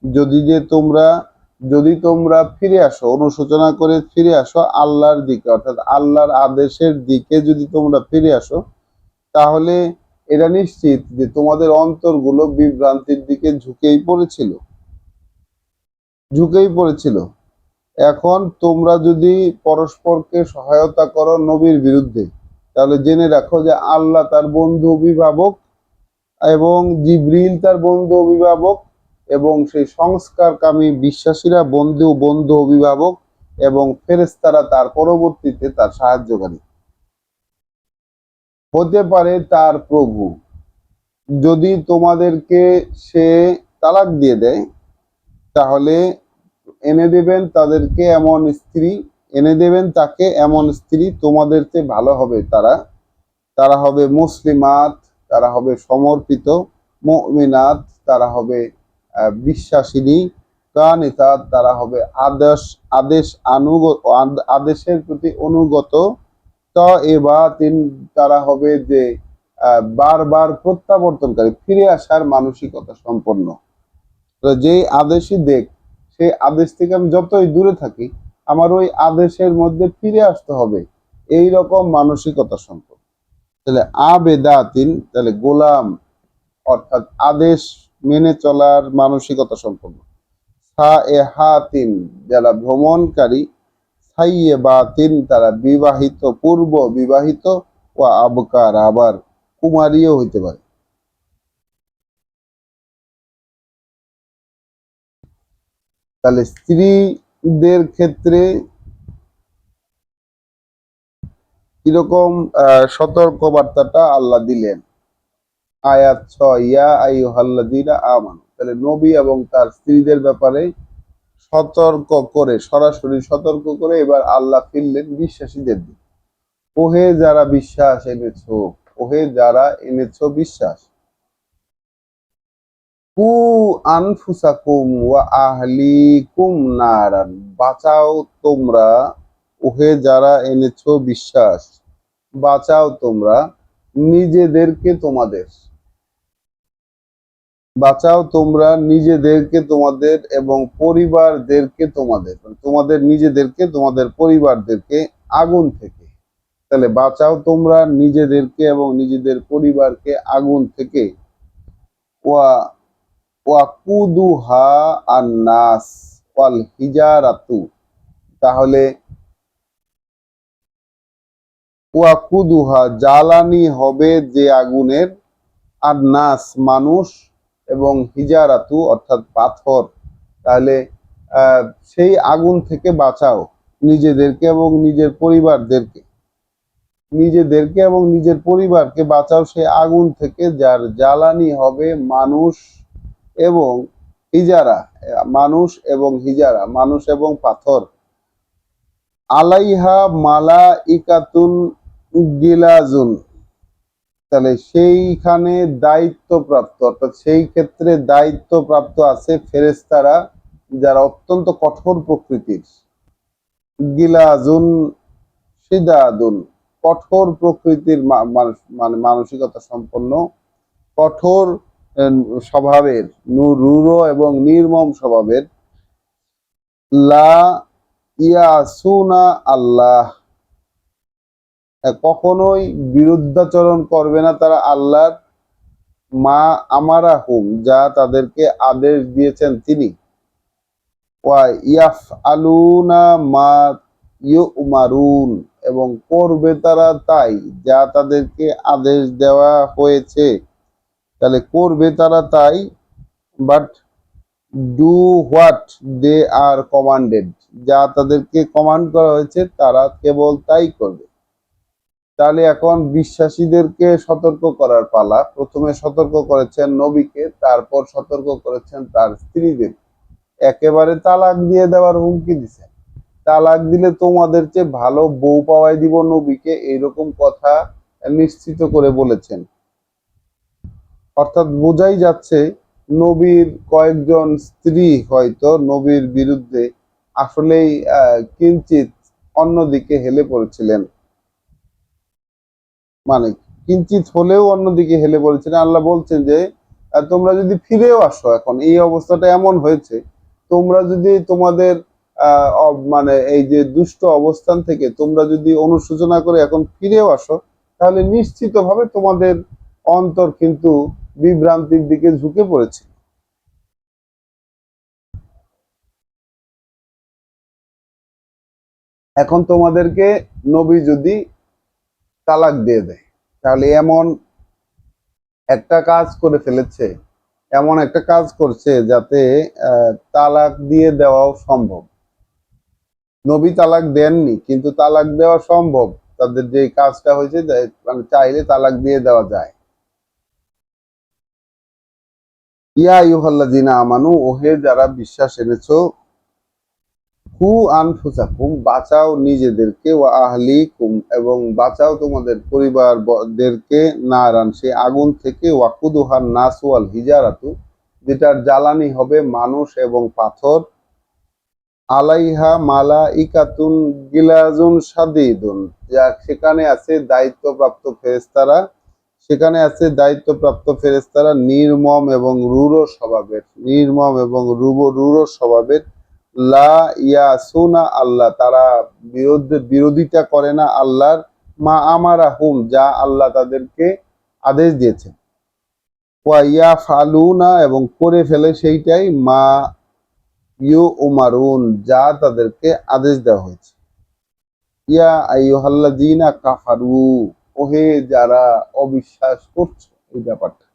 যদি যে তোমরা যদি তোমরা ফিরে আসো, অনুশোচনা করে ফিরে আসো আল্লাহর দিকে, অর্থাৎ আল্লাহর আদেশের দিকে যদি তোমরা ফিরে আসো, তাহলে এটা নিশ্চিত যে তোমাদের অন্তরগুলো বিভ্রান্তির দিকে ঝুঁকেই পড়েছিল। এখন তোমরা যদি পরস্পরকে সহায়তা করো নবীর বিরুদ্ধে, তাহলে জেনে রাখো যে আল্লাহ তার বন্ধু অভিভাবক, এবং জিবরিল তার বন্ধু অভিভাবক, এবং সেই সংস্কারকামী বিশ্বাসীরা বন্ধু বন্ধু অভিভাবক, এবং ফেরেশতারা তার পরবর্তীতে তার সাহায্যকারী হতে পারে তার প্রভু। যদি তোমাদেরকে সে তালাক দিয়ে দেয়, তাহলে এনে দেবেন তাকে এমন স্ত্রী তোমাদের চেয়ে ভালো হবে। তারা হবে মুসলিমাত, তারা হবে সমর্পিত, মুমিনাত, তারা হবে বিশ্বাসিনী, কানিতাত, তারা হবে আদেশের প্রতি অনুগত, তারা হবে যে বারবার প্রত্যাবর্তনকারী, ফিরে আসার মানসিকতা সম্পন্ন। তো যেই আদেশই দেখ, সেই আদেশ থেকে আমি যতই দূরে থাকি, আমার ওই আদেশের মধ্যে ফিরে আসতে হবে, এই রকম মানসিকতা সম্পন্ন। তাহলে আবেদাতিন, তাহলে গোলাম, অর্থাৎ আদেশ মেনে চলার মানসিকতা সম্পন্ন। সায়েহাতিন, যারা ভ্রমণকারী। সাইয়েবাতিন, তারা বিবাহিত, পূর্ব বিবাহিত। ও আবকার, আবার কুমারীও হইতে পারে। তাহলে স্ত্রীদের ক্ষেত্রে কিরকম সতর্ক বার্তাটা আল্লাহ দিলেন। আয়াত 6, ইয়া আইয়ুহাল্লাযীনা আমানু, তাহলে নবী এবং তার স্ত্রীদের ব্যাপারে সরাসরি সতর্ক করে এবার আল্লাহ ফিরলেন বিশ্বাসীদের দিকে। ওহে যারা বিশ্বাস এনেছো, ওহে যারা এনেছো বিশ্বাস, কু আনফুসাকুম ওয়া আহলিকুম নারান, বাঁচাও তোমরা, ওহে যারা এনেছো বিশ্বাস, বাঁচাও তোমরা নিজেদেরকে তোমাদের এবং তোমাদের পরিবারদেরকে আগুন থেকে। তাহলে বাঁচাও তোমরা নিজেদেরকে এবং নিজেদের পরিবারকে আগুন থেকে। ওয়া ওয়াকুদুহা আন্নাস ওয়াল হিজারাতু, তাহলে ওয়াকুদুহা জ্বালানি হবে যে আগুনের, আন্নাস মানুষ, এবং হিজারাতু অর্থাৎ পাথর। তাহলে সেই আগুন থেকে বাঁচাও নিজেদেরকে এবং নিজের পরিবারকে বাঁচাও সেই আগুন থেকে, যার জ্বালানি হবে এবং হিজারা মানুষ এবং পাথর। আলাইহা মালাইকাতুন গিলাজুন, তাহলে সেইখানে দায়িত্বপ্রাপ্ত, অর্থাৎ সেই ক্ষেত্রে দায়িত্বপ্রাপ্ত আছে ফেরেশতারা, যারা অত্যন্ত কঠোর প্রকৃতির। গিলাজুন শিদাদুন, কঠোর প্রকৃতির মানে মানসিকতা সম্পন্ন, কঠোর স্বভাবের, রূঢ় এবং নির্মম স্বভাবের। লা ইয়াসুনা আল্লাহ, কখনোই বিরুদ্ধাচরণ করবে না তারা আল্লাহর, মা আমারাহুম, যা তাদেরকে আদেশ দিয়েছেন তিনি। ওয়া ইয়াফআলুনা মা ইউমারুন, এবং করবে তারা তাই যা তাদেরকে আদেশ দেওয়া হয়েছে। তাহলে করবে তারা তাই, but do what they are commanded, যা তাদেরকে কমান্ড করা হয়েছে তারা কেবল তাই করবে। তাহলে এখন বিশ্বাসীদেরকে সতর্ক করার পালা। প্রথমে সতর্ক করেছেন নবীকে, তারপর সতর্ক করেছেন তার স্ত্রীদের। একেবারে তালাক দিয়ে দেওয়ার হুমকি দিছেন, তালাক দিলে তোমাদের চেয়ে ভালো বউ পাওয়াই দিব নবীকে, এইরকম কথা নিশ্চিত করে বলেছেন। অর্থাৎ বোঝাই যাচ্ছে নবীর কয়েকজন স্ত্রী হয়তো নবীর বিরুদ্ধে আসলেই কিঞ্চিত অন্যদিকে হেলে পড়েছিলেন, মানে কিঞ্চিত হলেও অন্যদিকে হেলে পড়েছিলেন। আল্লাহ বলছেন যে তোমরা যদি ফিরেও আসো, এখন এই অবস্থাটা এমন হয়েছে, তোমরা যদি তোমাদের মানে এই যে দুষ্ট অবস্থান থেকে তোমরা যদি অনুশোচনা করে এখন ফিরেও আসো, তাহলে নিশ্চিতভাবে তোমাদের অন্তর কিন্তু বিভ্রান্তির দিকে ঝুঁকে পড়েছে। এখন তোমাদেরকে নবী যদি তালাক দিয়ে দেয়, তাহলে একটা কাজ করে ফেলেছে, এমন একটা কাজ করছে যাতে তালাক দিয়ে দেওয়াও সম্ভব। নবী তালাক দেননি, কিন্তু তালাক দেওয়া সম্ভব। তাদের যে কাজটা হয়েছে, মানে চাইলে তালাক দিয়ে দেওয়া যায়। ইয়া আইয়ুহাল্লাযীনা আমানু, ওহে যারা বিশ্বাস এনেছো, কু আনফুসাকুম, বাঁচাও নিজেদেরকে, ওয়া আহলিকুম, এবং বাঁচাও তোমাদের পরিবারদেরকে, নারান, সেই আগুন থেকে, ওয়াকুদুহান নাস ওয়াল হিজারাতু, যেটার জ্বালানি হবে মানুষ এবং পাথর। আলাইহা মালাইকাতুন গিলাজুন শাদীদুন, যা সেখানে আছে দায়িত্বপ্রাপ্ত ফেরেশতারা নির্মম এবং রূঢ় স্বভাবের। লা ইয়াসুনা আল্লাহ, তারা বিরোধিতা করে না আল্লাহর, মা আমারাহুম, যা আল্লাহ তাদেরকে আদেশ দিয়েছেন। ওয়া ইয়াফআলুনা, এবং করে ফেলে সেইটাই, মা ইউমারুন, যা তাদেরকে আদেশ দেওয়া হয়েছে। ইয়া আইয়ুহাল্লাযীনা কাফারু, ওহে যারা অবিশ্বাস করছো এই ব্যাপারটা,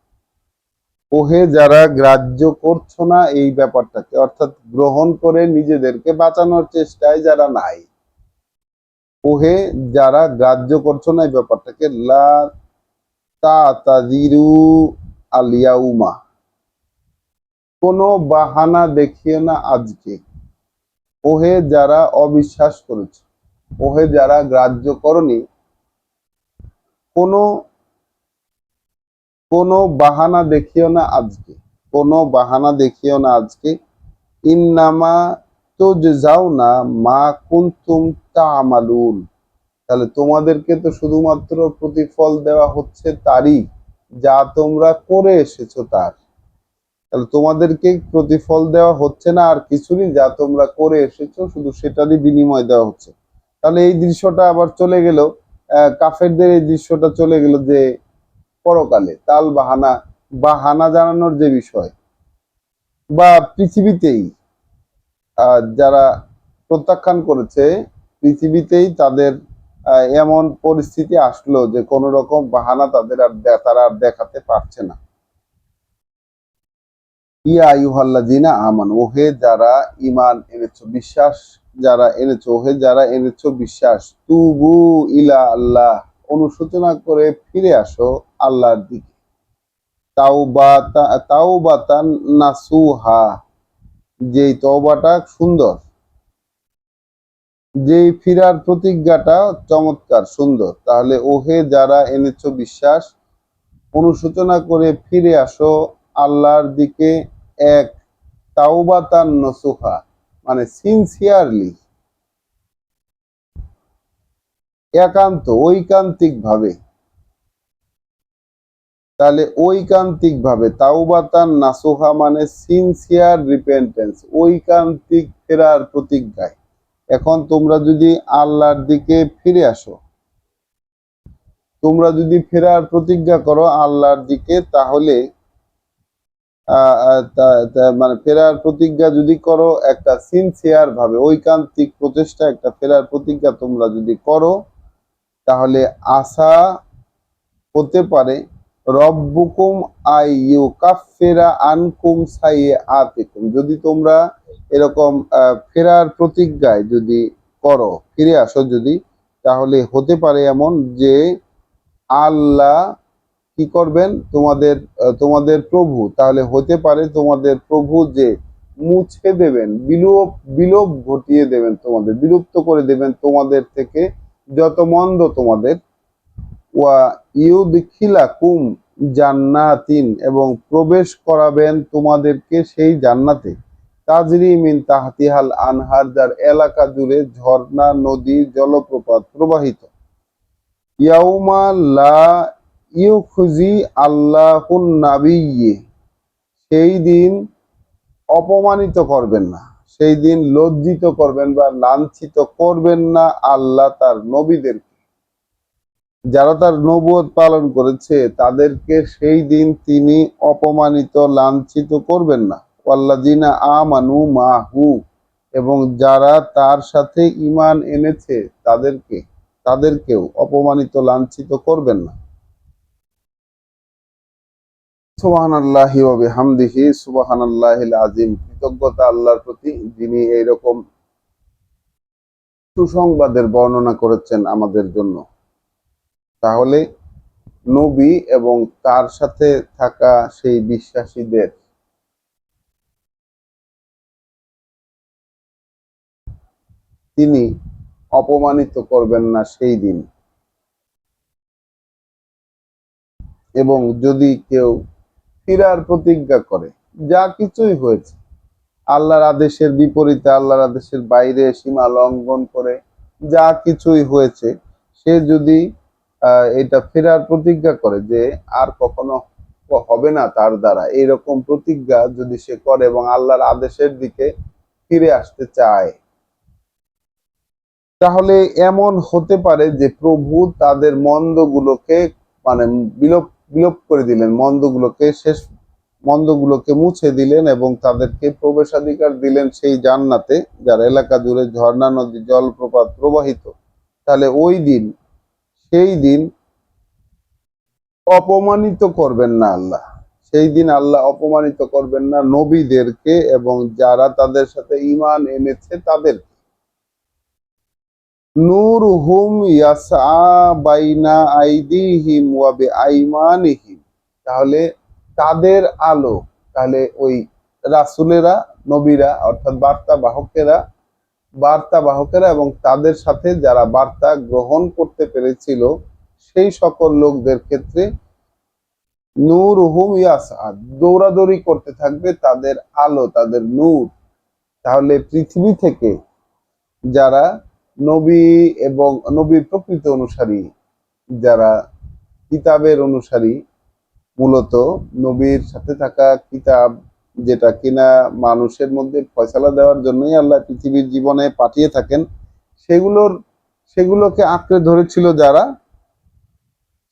ওহে যারা গ্রাহ্য করছো না এই ব্যাপারটাকে, অর্থাৎ গ্রহণ করে নিজেদেরকে বাঁচানোর চেষ্টায় যারা নাই, ওহে যারা গ্রাহ্য করছো না এই ব্যাপারটাকে, লা তাতাযিরু আল ইয়াউমা, কোনো বাহানা দেখিও না আজকে। ওহে যারা অবিশ্বাস করেছো, ওহে যারা গ্রাহ্য করনি, কোনো কোনো বাহানা দেখিও না আজকে, কোনো বাহানা দেখিও না আজকে। ইন্নামা তুজজাউনা মা কুনতুম তা'মালুন, তাহলে তোমাদেরকে তো শুধুমাত্র প্রতিফল দেওয়া হচ্ছে তারই, যা তোমরা করে এসেছো তার। তাহলে তোমাদেরকে প্রতিফল দেওয়া হচ্ছে না আর কিছুরই, যা তোমরা করে এসেছো শুধু সেটারই বিনিময় দেওয়া হচ্ছে। তাহলে এই দৃশ্যটা আবার চলে গেল, কাফেরদের এই দৃশ্যটা চলে গেল যে পরকালে বাহানা জানানোর যে বিষয়, বা পৃথিবীতেই যারা প্রত্যাখ্যান করেছে, পৃথিবীতেই তাদের এমন পরিস্থিতি আসলো যে কোনো রকম বাহানা তারা আর দেখাতে পারছে না। ইয়া আইয়ুহাল্লাযিনা আমানু, ওহে যারা ঈমান এনেছো, বিশ্বাস যারা এনেছো, ওহে যারা এনেছো বিশ্বাস, তুবু ইলা আল্লাহ, অনুশোচনা করে ফিরে আসো আল্লাহর দিকে, তাওবাতান নাসুহা, যেই তওবাটা সুন্দর, যেই ফিরার প্রতিজ্ঞাটা চমৎকার সুন্দর। তাহলে ওহে যারা এনেছো বিশ্বাস, অনুশোচনা করে ফিরে আসো আল্লাহর দিকে, এক তাওবাতান নসুহা, মানে সিনসিয়ারলি, একান্ত ঐকান্তিক ভাবে। তাহলে ঐকান্তিক ভাবে, তাওবাতান নাসুহা মানে সিনসিয়ার রিপেন্টেন্স, ঐকান্তিক ফেরার প্রতিজ্ঞায়। এখন তোমরা যদি আল্লাহর দিকে ফিরে আসো, তোমরা যদি ফেরার প্রতিজ্ঞা করো আল্লাহর দিকে, তাহলে মানে ফেরার প্রতিজ্ঞা যদি করো একটা সিনসিয়ার ভাবে, ঐকান্তিক প্রচেষ্টা, একটা ফেরার প্রতিজ্ঞা তোমরা যদি করো, তাহলে আশা হতে পারে রব্বুকুম আইয়ুকাফিরা আনকুম সাইয়্যাতিকুম, যদি তোমরা এরকম ফেরার প্রতিজ্ঞায় যদি করো, ফিরে আসো যদি, তাহলে হতে পারে এমন যে আল্লাহ কি করবেন, তোমাদের প্রভু, তাহলে হতে পারে তোমাদের প্রভু যে মুছে দেবেন, বিলোপ ঘটিয়ে দেবেন, তোমাদের বিলুপ্ত করে দেবেন তোমাদের থেকে যত মন্দ তোমাদের, ওয়া ইউদখিলাকুম জান্নাতিন, এবং প্রবেশ করাবেন তোমাদেরকে সেই জান্নাতে, তাজরি মিন তাহতিহাল আনহার, যার এলাকা জুড়ে ঝর্ণা, নদী, জলপ্রপাত প্রবাহিত। ইয়াউমা লা ইউখজি আল্লাহুন নাবিয়্যি, সেই দিন অপমানিত করবেন না, সেই দিন লজ্জিত করবেন বা লাঞ্ছিত করবেন না আল্লাহ তার নবীদেরকে, যারা তার নবুয়ত পালন করেছে তাদেরকে সেই দিন তিনি অপমানিত লাঞ্ছিত করবেন না। ওয়াল্লাযিনা আমানু মাহু, এবং যারা তার সাথে ঈমান এনেছে তাদেরকেও অপমানিত লাঞ্ছিত করবেন না। সুবহানাল্লাহি ওয়া বিহামদিহি সুবহানাল্লাহিল আযীম, কৃতজ্ঞতা আল্লাহর প্রতি যিনি এইরকম সুসংবাদের বর্ণনা করেছেন আমাদের জন্য। তাহলে নবী এবং তার সাথে থাকা সেই বিশ্বাসীদের তিনি অপমানিত করবেন না সেই দিন। এবং যদি কেউ ফিরার প্রতিজ্ঞা করে, যা কিছুই হয়েছে, আল্লাহর আদেশের বিপরীতে, আল্লাহর আদেশের বাইরে সীমা লঙ্ঘন করে যা কিছুই হয়েছে, সে যদি এটা ফেরার প্রতিজ্ঞা করে যে আর কখনো হবে না তার দ্বারা, এইরকম প্রতিজ্ঞা যদি সে করে এবং আল্লাহর আদেশের দিকে ফিরে আসতে চায়, তাহলে এমন হতে পারে যে প্রভু তাদের মন্দগুলোকে মানে বিলোপ বিলোপ করে দিলেন, মন্দগুলোকে মুছে দিলেন এবং তাদেরকে প্রবেশাধিকার দিলেন সেই জান্নাতে, যার এলাকা জুড়ে ঝর্ণা, নদী, জলপ্রপাত প্রবাহিত। তাহলে সেই দিন অপমানিত করবেন না আল্লাহ, সেই দিন আল্লাহ অপমানিত করবেন না নবীদেরকে এবং যারা তাদের সাথে ঈমান এনেছে তাদের। নূরুহুম ইয়াসআ বাইনা আইদিহিম ওয়া বিআইমানিহিম, তাহলে তাদের আলো, তাহলে ওই রাসূলেরা, নবীরা অর্থাৎ বার্তাবাহকেরা এবং তাদের সাথে যারা বার্তা গ্রহণ করতে পেরেছিল সেই সকল লোকদের ক্ষেত্রে নূরুহুম ইয়াসআ, দৌড়াদৌড়ি করতে থাকবে তাদের আলো, তাদের নূর। তাহলে পৃথিবী থেকে যারা নবী এবং নবীর প্রকৃত অনুসারী, যারা কিতাবের অনুসারী, মূলত নবীর সাথে থাকা কিতাব, যেটা কিনা মানুষের মধ্যে ফয়সালা দেওয়ার জন্যই আল্লাহ পৃথিবীর জীবনে পাঠিয়ে থাকেন, সেগুলোকে আঁকড়ে ধরেছিল যারা,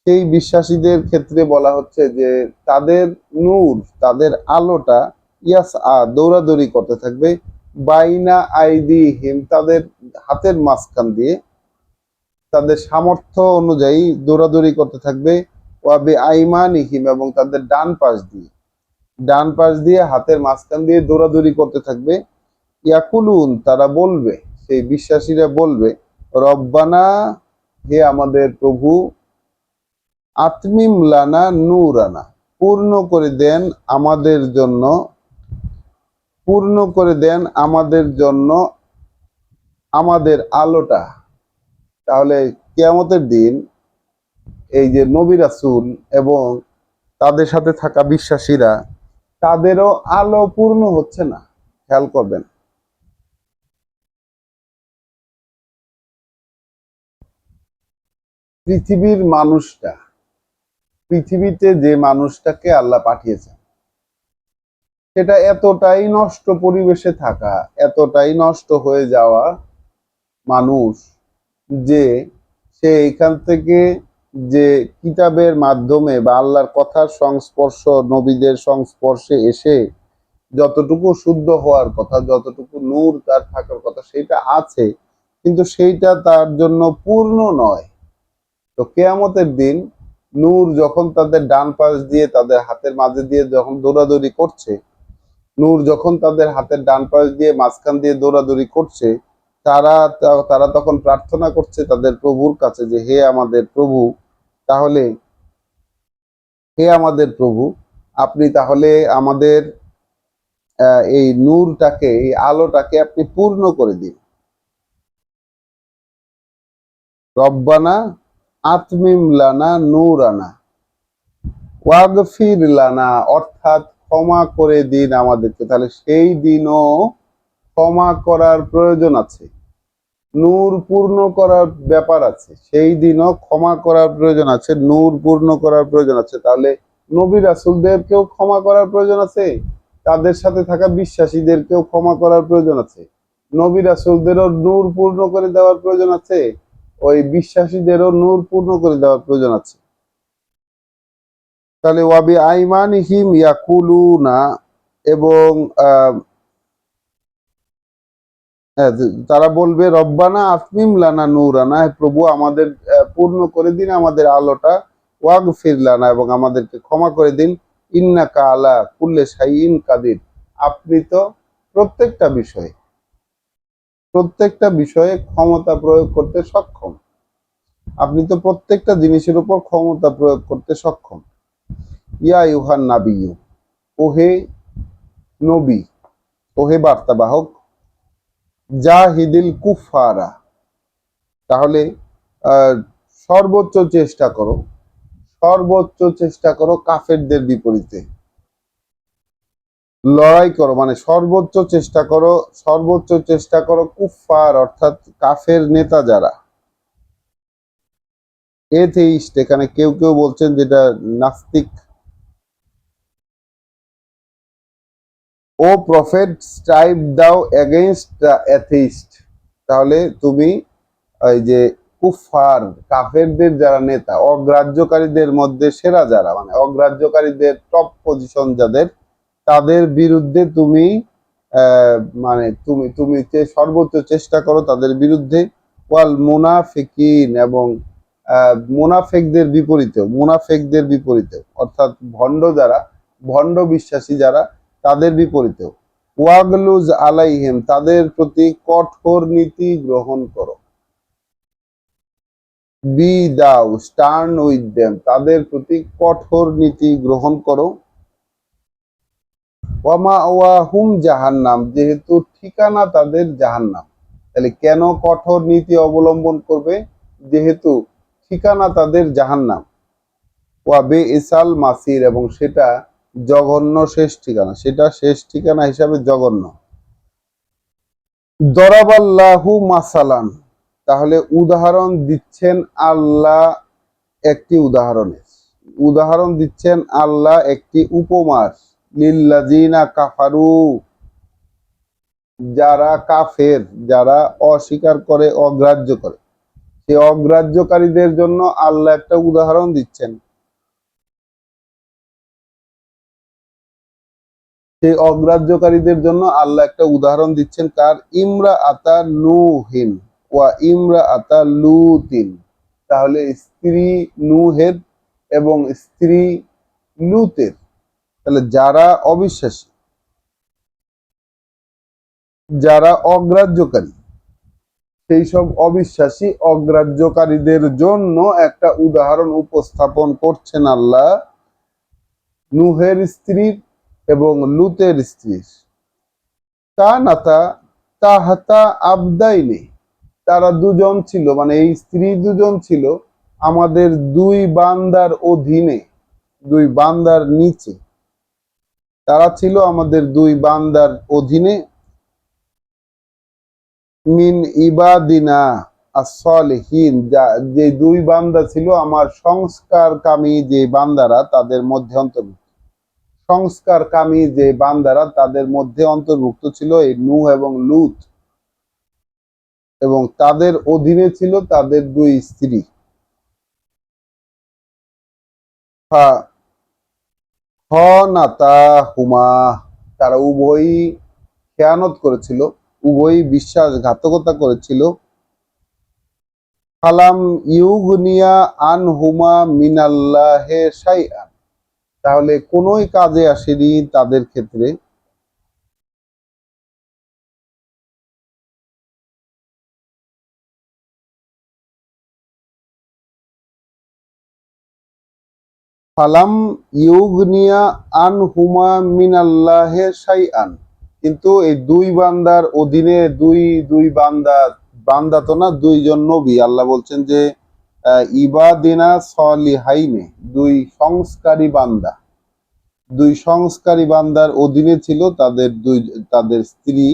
সেই বিশ্বাসীদের ক্ষেত্রে বলা হচ্ছে যে তাদের নূর, তাদের আলোটা দৌড়াদৌড়ি করতে থাকবে বাইনা আইদিহিম, তাদের হাতের মাঝখান দিয়ে, তাদের সামর্থ্য অনুযায়ী দৌড়াদৌড়ি করতে থাকবে, ওয়া বিআইমানিহিম, এবং তাদের ডান পাশ দিয়ে। ডান পাশ দিয়ে হাতের মাঝখান দিয়ে দৌড়াদৌড়ি করতে থাকবে। ইয়াকুলুন, তারা বলবে, সেই বিশ্বাসীরা বলবে, রব্বানা, হে আমাদের প্রভু, আতমিম লানা নূরানা, পূর্ণ করে দেন আমাদের জন্য, পূর্ণ করে দেন আমাদের জন্য আমাদের আলোটা। তাহলে কিয়ামতের দিন এই যে নবী রাসূল এবং তাদের সাথে থাকা বিশ্বাসীরা, তাদেরও আলো পূর্ণ হচ্ছে না। খেয়াল করবেন, পৃথিবীর মানুষটা, পৃথিবীতে যে মানুষটাকে আল্লাহ পাঠিয়েছেন, সেটা এতটাই নষ্ট পরিবেশে থাকা, এতটাই নষ্ট হয়ে যাওয়া মানুষ, যে সে এখান থেকে যে কিতাবের মাধ্যমে বা আল্লাহর কথার সংস্পর্শ, নবীদের সংস্পর্শে এসে যতটুকু শুদ্ধ হওয়ার কথা, যতটুকু নূর তার থাকার কথা, সেটা আছে, কিন্তু সেইটা তার জন্য পূর্ণ নয়। তো কেয়ামতের দিন নূর যখন তাদের ডান পাশ দিয়ে, তাদের হাতের মাঝে দিয়ে যখন দৌড়াদৌড়ি করছে, নূর যখন তাদের হাতের ডান পাশ দিয়ে মাঝখান দিয়ে দৌড়াদৌড়ি করছে, তারা তারা তখন প্রার্থনা করছে তাদের প্রভুর কাছে যে, হে আমাদের প্রভু, তাহলে, হে আমাদের প্রভু, আপনি তাহলে আমাদের এই নূরটাকে, এই আলোটাকে আপনি পূর্ণ করে দিন। রব্বানা আতমিম লানা নূরানা ওয়াগফির লানা, অর্থাৎ ক্ষমা করে দিন আমাদেরকে। তাহলে সেই দিনও ক্ষমা করার প্রয়োজন আছে, নূর পূর্ণ করার ব্যাপার আছে, সেই দিনও ক্ষমা করার প্রয়োজন আছে, নূর পূর্ণ করার প্রয়োজন আছে। তাহলে নবী রাসূলদেরকেও ক্ষমা করার প্রয়োজন আছে, তাদের সাথে থাকা বিশ্বাসীদেরকেও ক্ষমা করার প্রয়োজন আছে, নবী রাসূলদেরও নূর পূর্ণ করে দেওয়ার প্রয়োজন আছে, ওই বিশ্বাসীদেরও নূর পূর্ণ করে দেওয়ার প্রয়োজন আছে। তাহলে ওয়াবি আইমানিহিম ইয়াকুলুনা, এবং তারা বলবে, রব্বানা আতমিম লানা নূরানা, হে প্রভু আমাদের পূর্ণ করে দিন আমাদের আলোটা, ওয়াগফির লানা, এবং আমাদেরকে ক্ষমা করে দিন, ইন্নাকা আলা কুল্লি শাইইন কাদির, আপনি তো প্রত্যেকটা বিষয়ে, প্রত্যেকটা বিষয়ে ক্ষমতা প্রয়োগ করতে সক্ষম, আপনি তো প্রত্যেকটা জিনিসের উপর ক্ষমতা প্রয়োগ করতে সক্ষম। ইয়া ইউহান নাবিয়্যু, ওহে নবী, ওহে বার্তাবাহক, জাহিদিল কুফারা, তাহলে আহ, সর্বোচ্চ চেষ্টা করো, সর্বোচ্চ চেষ্টা করো কাফেরদের বিপরীতে, লড়াই করো, মানে সর্বোচ্চ চেষ্টা করো, সর্বোচ্চ চেষ্টা করো কুফার, অর্থাৎ কাফের নেতা যারা, এথেইস্ট, এখানে কেউ কেউ বলছেন যেটা নাস্তিক। ও প্রফেট, স্ট্রাইভ দাও এগেইনস্ট দ্য এথেইস্ট, তাহলে তুমি এই যে কুফার, কাফেরদের যারা নেতা, অগ্রাহ্যকারীদের মধ্যে সেরা যারা, মানে অগ্রাহ্যকারীদের টপ পজিশন যাদের, তাদের বিরুদ্ধে তুমি মানে তুমি সর্বোচ্চ চেষ্টা করো তাদের বিরুদ্ধে। ওয়াল মুনাফিকিন, এবং মুনাফেকদের বিপরীতে, মুনাফেকদের বিপরীতে, অর্থাৎ ভণ্ড যারা, ভণ্ড বিশ্বাসী যারা, তাদের বিপরীতেও। ওয়াগলুজ আলাইহিম, তাদের প্রতি কঠোর নীতি গ্রহণ করো। বি দাও স্টার্ন উইথ দেম, তাদের প্রতি কঠোর নীতি গ্রহণ করো। ওয়ামা ওয়াহুম জাহান্নাম, যেহেতু ঠিকানা তাদের জাহান্নাম। তাহলে কেন কঠোর নীতি অবলম্বন করবে? যেহেতু ঠিকানা তাদের জাহান্নাম। ওয়া বে ইসাল মাসির, এবং সেটা জঘন্য শেষ ঠিকানা, সেটা শেষ ঠিকানা হিসাবে জঘন্য। দরাবাল্লাহু মাসালান, তাহলে উদাহরণ দিচ্ছেন আল্লাহ একটি উদাহরণের, উদাহরণ দিচ্ছেন আল্লাহ একটি উপমার, লিল্লাযিনা কাফারু, যারা কাফের, যারা অস্বীকার করে, অগ্রাহ্য করে, সেই অগ্রাহ্যকারীদের জন্য আল্লাহ একটা উদাহরণ দিচ্ছেন। সেই অগ্রাহ্যকারীদের জন্য আল্লাহ একটা উদাহরণ দিচ্ছেন, কার? ইমরা আতা নুহিন ওয়া ইমরা আতা লুতিন, তাহলে স্ত্রী নূহের এবং স্ত্রী লুতের, তাহলে যারা অবিশ্বাসী, যারা অগ্রাহ্যকারী, সেই সব অবিশ্বাসী অগ্রাহ্যকারীদের জন্য একটা উদাহরণ উপস্থাপন করছেন আল্লাহ নূহের স্ত্রীর এবং লুতের স্ত্রীর। কানাতা তাহাতা আবদাইনি, তারা দুজন ছিল, মানে এই স্ত্রী দুজন ছিল আমাদের দুই বান্দার অধীনে, দুই বান্দার নিচে। তারা ছিল আমাদের দুই বান্দার অধীনে। মিন ইবাদিনা as-সলিহিন, যে দুই বান্দা ছিল আমার সংস্কারকামী যে বান্দারা তাদের মধ্যে অন্তর্ভুক্ত। সংস্কারকামী যে বান্দারা তাদের মধ্যে অন্তর্ভুক্ত ছিল এই নূহ এবং লূত, এবং তাদের অধীনে ছিল তাদের দুই স্ত্রী। খানাতাহুমা, তারা উভয়ই খেয়ানত করেছিল, উভয়ই বিশ্বাসঘাতকতা করেছিল। ফালাম ইউগনিয়া আনহুমা মিনাল্লাহে শাইআন, তাহলে কোনোই কাজে আসেনি তাদের ক্ষেত্রে। ফালাম ইউগনিয়া আনহুমা মিনাল্লাহে শাইআন, কিন্তু এই দুই বান্দার অধীনে দুই দুই বান্দা, বান্দা তো না, দুইজন নবী, আল্লাহ বলছেন যে ইবাদিনা সলিহাইনে, দুই সংস্কারী বান্দা, দুই সংস্কারী বান্দার অধীনে ছিল তাদের তাদের স্ত্রী।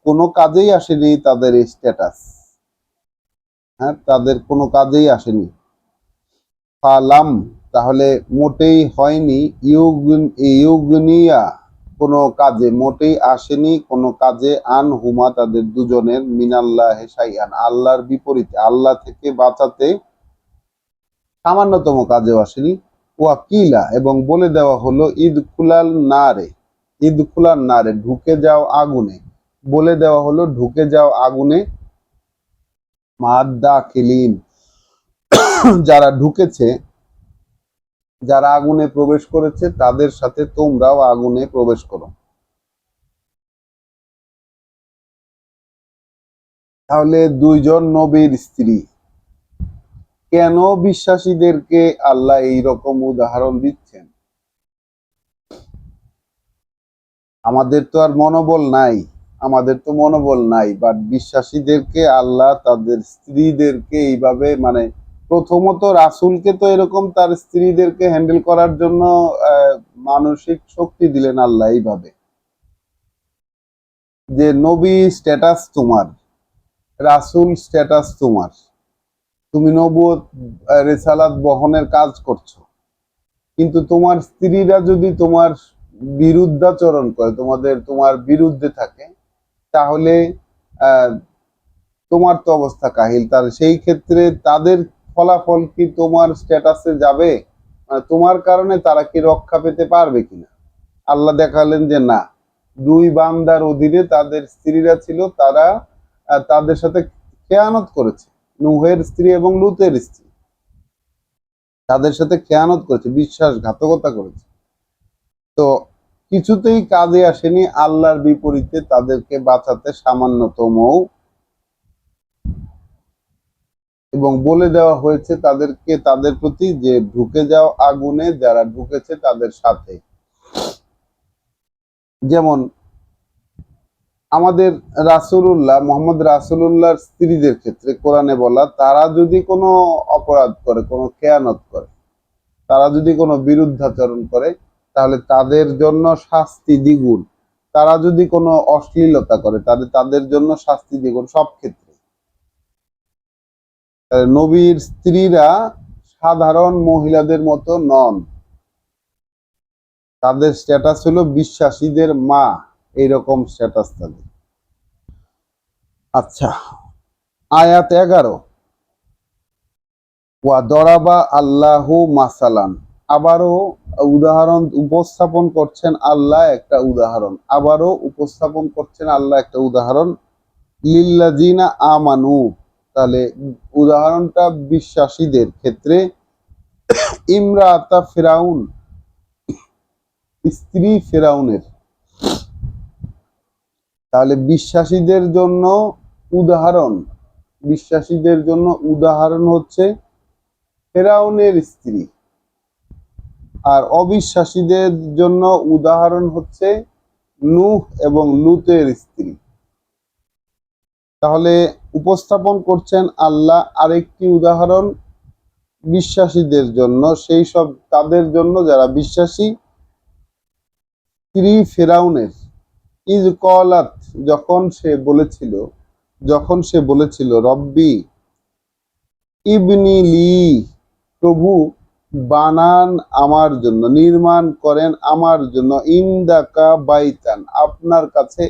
কোনো কাজেই আসেনি তাদের স্ট্যাটাস, হ্যাঁ, তাদের কোনো কাজেই আসেনি। ফালাম, তাহলে মোটেই হয়নি, ইউগনিয়া, কোনো কাজে মোটেই আসেনি, কোনো কাজে আন হুমা তাদের দুজনের মিনাল্লাহ শাইআন, আল্লাহর বিপরীতে, আল্লাহ থেকে বাঁচাতে সামান্যতম কাজেও আসেনি। ওয়াকিলা, এবং বলে দেওয়া হলো ঈদ খুলাল নারে, ঈদ খুলাল নারে, ঢুকে যাও আগুনে, বলে দেওয়া হলো ঢুকে যাও আগুনে। মাদ্দা খিলিন, যারা ঢুকেছে, যারা আগুনে প্রবেশ করেছে তাদের সাথে তোমরাও আগুনে প্রবেশ করো। তাহলে দুইজন নবীর স্ত্রী, কেন বিশ্বাসীদেরকে আল্লাহ এই রকম উদাহরণ দিচ্ছেন? আমাদের তো আর মনোবল নাই, আমাদের তো মনোবল নাই, বাট বিশ্বাসীদেরকে আল্লাহ তাদের স্ত্রীদেরকে এইভাবে, মানে প্রথমত রাসূলকে তো এরকম তার স্ত্রীদেরকে হ্যান্ডেল করার জন্য মানসিক শক্তি দিলেন আল্লাহ এইভাবে, যে নবী স্ট্যাটাস তোমার, রাসূল স্ট্যাটাস তোমার, তুমি নবুয়ত রিসালাত বহনের কাজ করছো, কিন্তু তোমার স্ত্রীরা যদি তোমার বিরুদ্ধাচরণ করে, তোমার বিরুদ্ধে থাকে, তাহলে আহ, তোমার তো অবস্থা কাহিল। তার সেই ক্ষেত্রে তাদের ফলাফল কি তোমার স্ট্যাটাসে যাবে? মানে তোমার কারণে তারা কি রক্ষা পেতে পারবে কিনা? আল্লাহ দেখালেন যে না, দুই বান্দার অধীনে তাদের স্ত্রীরা ছিল, তারা তাদের সাথে খেয়ানত করেছে, নূহের স্ত্রী এবং লূতের স্ত্রী তাদের সাথে খেয়ানত করেছে, বিশ্বাসঘাতকতা করেছে। তো কিছুতেই কাজে আসেনি আল্লাহর বিপরীতে তাদেরকে বাঁচাতে সামান্যতম, এবং বলে দেওয়া হয়েছে তাদেরকে, তাদের প্রতি, যে ঢুকে যাও আগুনে যারা ঢুকেছে তাদের সাথে। যেমন আমাদের রাসূলুল্লাহ, মোহাম্মদ রাসূলুল্লাহর স্ত্রীদের ক্ষেত্রে কোরআনে বলা, তারা যদি কোনো অপরাধ করে, কোনো খেয়ানত করে, তারা যদি কোনো বিরুদ্ধাচরণ করে, তাহলে তাদের জন্য শাস্তি দ্বিগুণ। তারা যদি কোনো অশ্লীলতা করে, তাহলে তাদের জন্য শাস্তি দ্বিগুণ। সব ক্ষেত্রে নবীর স্ত্রীরা সাধারণ মহিলাদের মতো নন, তাদের স্ট্যাটাস হলো বিশ্বাসীদের মা, এইরকম স্ট্যাটাস তাদের। আচ্ছা, আয়াত 11, ওয়া দরাবা আল্লাহু মাসালান, আবারও উদাহরণ উপস্থাপন করছেন আল্লাহ একটা উদাহরণ, আবারও উপস্থাপন করছেন আল্লাহ একটা উদাহরণ। লিল্লাযিনা আমানু, তাহলে উদাহরণটা বিশ্বাসীদের ক্ষেত্রে। ইমরাতা ফিরাউন, স্ত্রী ফেরাউনের। তাহলে বিশ্বাসীদের জন্য উদাহরণ হচ্ছে ফেরাউনের স্ত্রী, আর অবিশ্বাসীদের জন্য উদাহরণ হচ্ছে নূহ এবং লূতের স্ত্রী। তাহলে উপস্থাপন করছেন আল্লাহ আরেকটি উদাহরণ বিশ্বাসীদের জন্য, সেই সব তাদের জন্য যারা বিশ্বাসী। স্ত্রী ফেরাউনের, ইজ কলাত, যখন সে বলেছিল রব্বি ইবনি লি, প্রভু বানান আমার জন্য, নির্মাণ করেন আমার জন্য, ইন্দাকা বাইতান, আপনার কাছে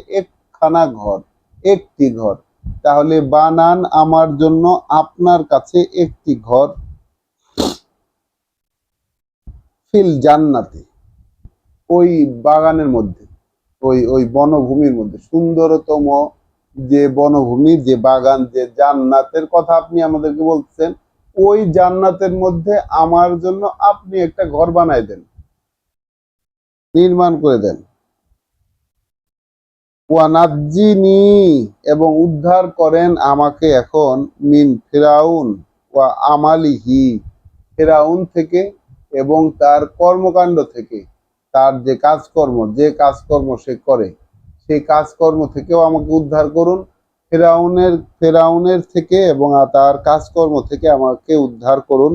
একটি ঘর। তাহলে বানান আমার জন্য আপনার কাছে একটি ঘর, ফিল জান্নাতে, ওই বাগানের মধ্যে, ওই বনভূমির মধ্যে, সুন্দরতম যে বনভূমি, যে বাগান, যে জান্নাতের কথা আপনি আমাদেরকে বলছেন, ওই জান্নাতের মধ্যে আমার জন্য আপনি একটা ঘর বানায় দেন, নির্মাণ করে দেন। ওয়ানাজ্জিনি, এবং উদ্ধার করেন আমাকে এখন, মিন ফিরাউন ওয়া আমালিহি, ফেরাউন থেকে এবং তার কর্মকাণ্ড থেকে, তার যে কাজকর্ম সে করে, সেই কাজকর্ম থেকেও আমাকে উদ্ধার করুন। ফেরাউনের থেকে এবং তার কাজকর্ম থেকে আমাকে উদ্ধার করুন।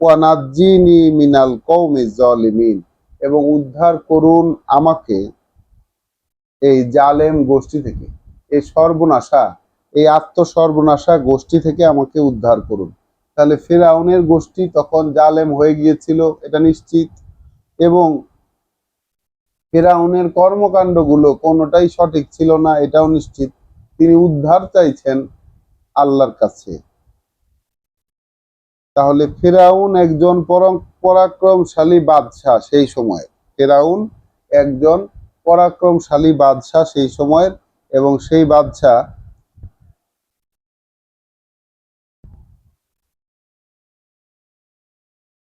ওয়ানাজ্জিনি মিনাল কওমিজ জালিমিন, এবং উদ্ধার করুন আমাকে এই জালেম গোষ্ঠী থেকে, এই আত্মসর্বনাশা গোষ্ঠী থেকে আমাকে উদ্ধার করুন। তাহলে ফেরাউনের গোষ্ঠী তখন জালেম হয়ে গিয়েছিল, এটা নিশ্চিত, এবং ফেরাউনের কর্মকাণ্ডগুলো কোনোটাই সঠিক ছিল না, এটাও নিশ্চিত। তিনি উদ্ধার চাইছেন আল্লাহর কাছে। তাহলে ফেরাউন একজন পরাক্রমশালী বাদশাহ সেই সময়, ফেরাউন একজন পরাক্রমশালী বাদশাহ সেই সময়ের, এবং সেই বাদশাহ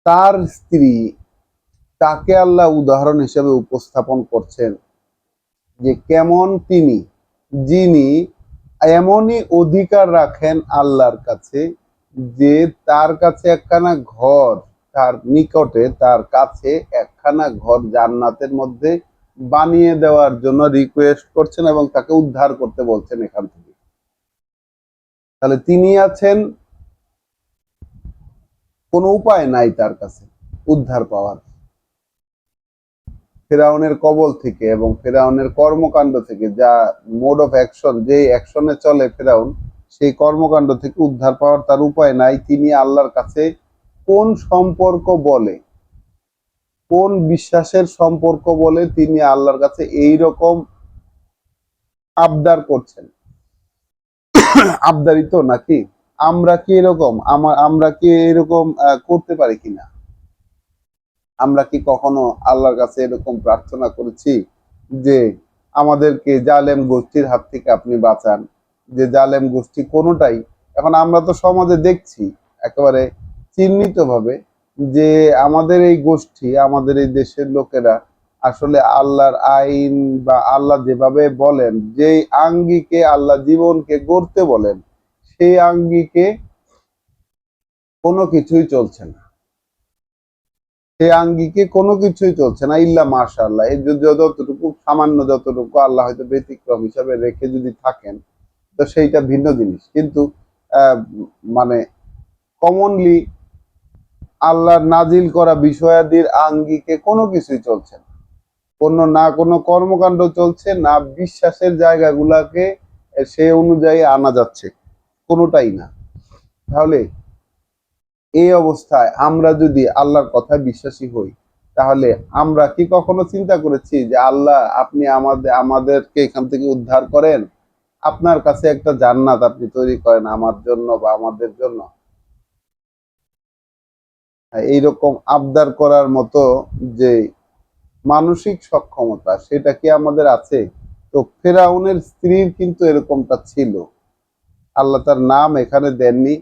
তার স্ত্রী, তাকে আল্লাহ উদাহরণ হিসেবে উপস্থাপন করছেন যে কেমন তিনি, যিনি এমনই অধিকার রাখেন আল্লাহর কাছে যে তার কাছে একখানা ঘর, তার নিকটে তার কাছে একখানা ঘর জান্নাতের মধ্যে বানিয়ে দেওয়ার জন্য রিকোয়েস্ট করছেন এবং তাকে উদ্ধার করতে বলছেন এখান থেকে। তাহলে তিনি আছেন, কোনো উপায় নাই তার কাছে উদ্ধার পাওয়ার ফেরাউনের কবল থেকে এবং ফেরাউনের কর্মকাণ্ড থেকে, যা মোড অফ অ্যাকশন, যে অ্যাকশনে চলে ফেরাউন, সেই কর্মকাণ্ড থেকে উদ্ধার পাওয়ার তার উপায় নাই। তিনি আল্লাহর কাছে কোন বিশ্বাসের সম্পর্ক বলে তিনি আল্লাহর কাছে এই রকম আবদার করছেন? আবদারিত নাকি? আমরা কি এরকম করতে পারি কিনা? আমরা কি কখনো আল্লাহর কাছে এরকম প্রার্থনা করেছি যে আমাদেরকে জালেম গোষ্ঠীর হাত থেকে আপনি বাঁচান? যে জালেম গোষ্ঠী কোনোটাই, এখন আমরা তো সমাজে দেখছি একেবারে চিহ্নিত ভাবে যে আমাদের এই গোষ্ঠী, আমাদের এই দেশের লোকেরা আসলে আল্লাহর আইন বা আল্লাহ যেভাবে বলেন, যেই আঙ্গিকে আল্লাহ জীবনকে গড়তে বলেন, সেই আঙ্গিকে কোনো কিছুই চলছে না, ইল্লা মাশাআল্লাহ। এই যতটুকু সামান্য, যতটুকু আল্লাহ হয়তো ব্যতিক্রম হিসাবে রেখে যদি থাকেন, তো সেইটা ভিন্ন জিনিস, কিন্তু মানে কমনলি আল্লাহর নাজিল করা বিষয়াদির আঙ্গিকে কোনো কিছুই চলছে না, কোনো কর্মকাণ্ড চলছে না, বিশ্বাসের জায়গাগুলাকে সে অনুযায়ী আনা যাচ্ছে, কোনোটাই না। তাহলে এই অবস্থায় আমরা যদি আল্লাহর কথায় বিশ্বাসী হই, তাহলে আমরা কি কখনো চিন্তা করেছি যে আল্লাহ আপনি আমাদেরকে এখান থেকে উদ্ধার করেন, আপনার কাছে একটা জান্নাত আপনি তৈরি করেন আমার জন্য বা আমাদের জন্য? এইরকম আবদার করার মতো যে মানসিক সক্ষমতা, সেটা কি আমাদের আছে? তো ফেরাউনের স্ত্রীর কিন্তু এরকমটা ছিল। আল্লাহ তার নাম এখানে দেননি,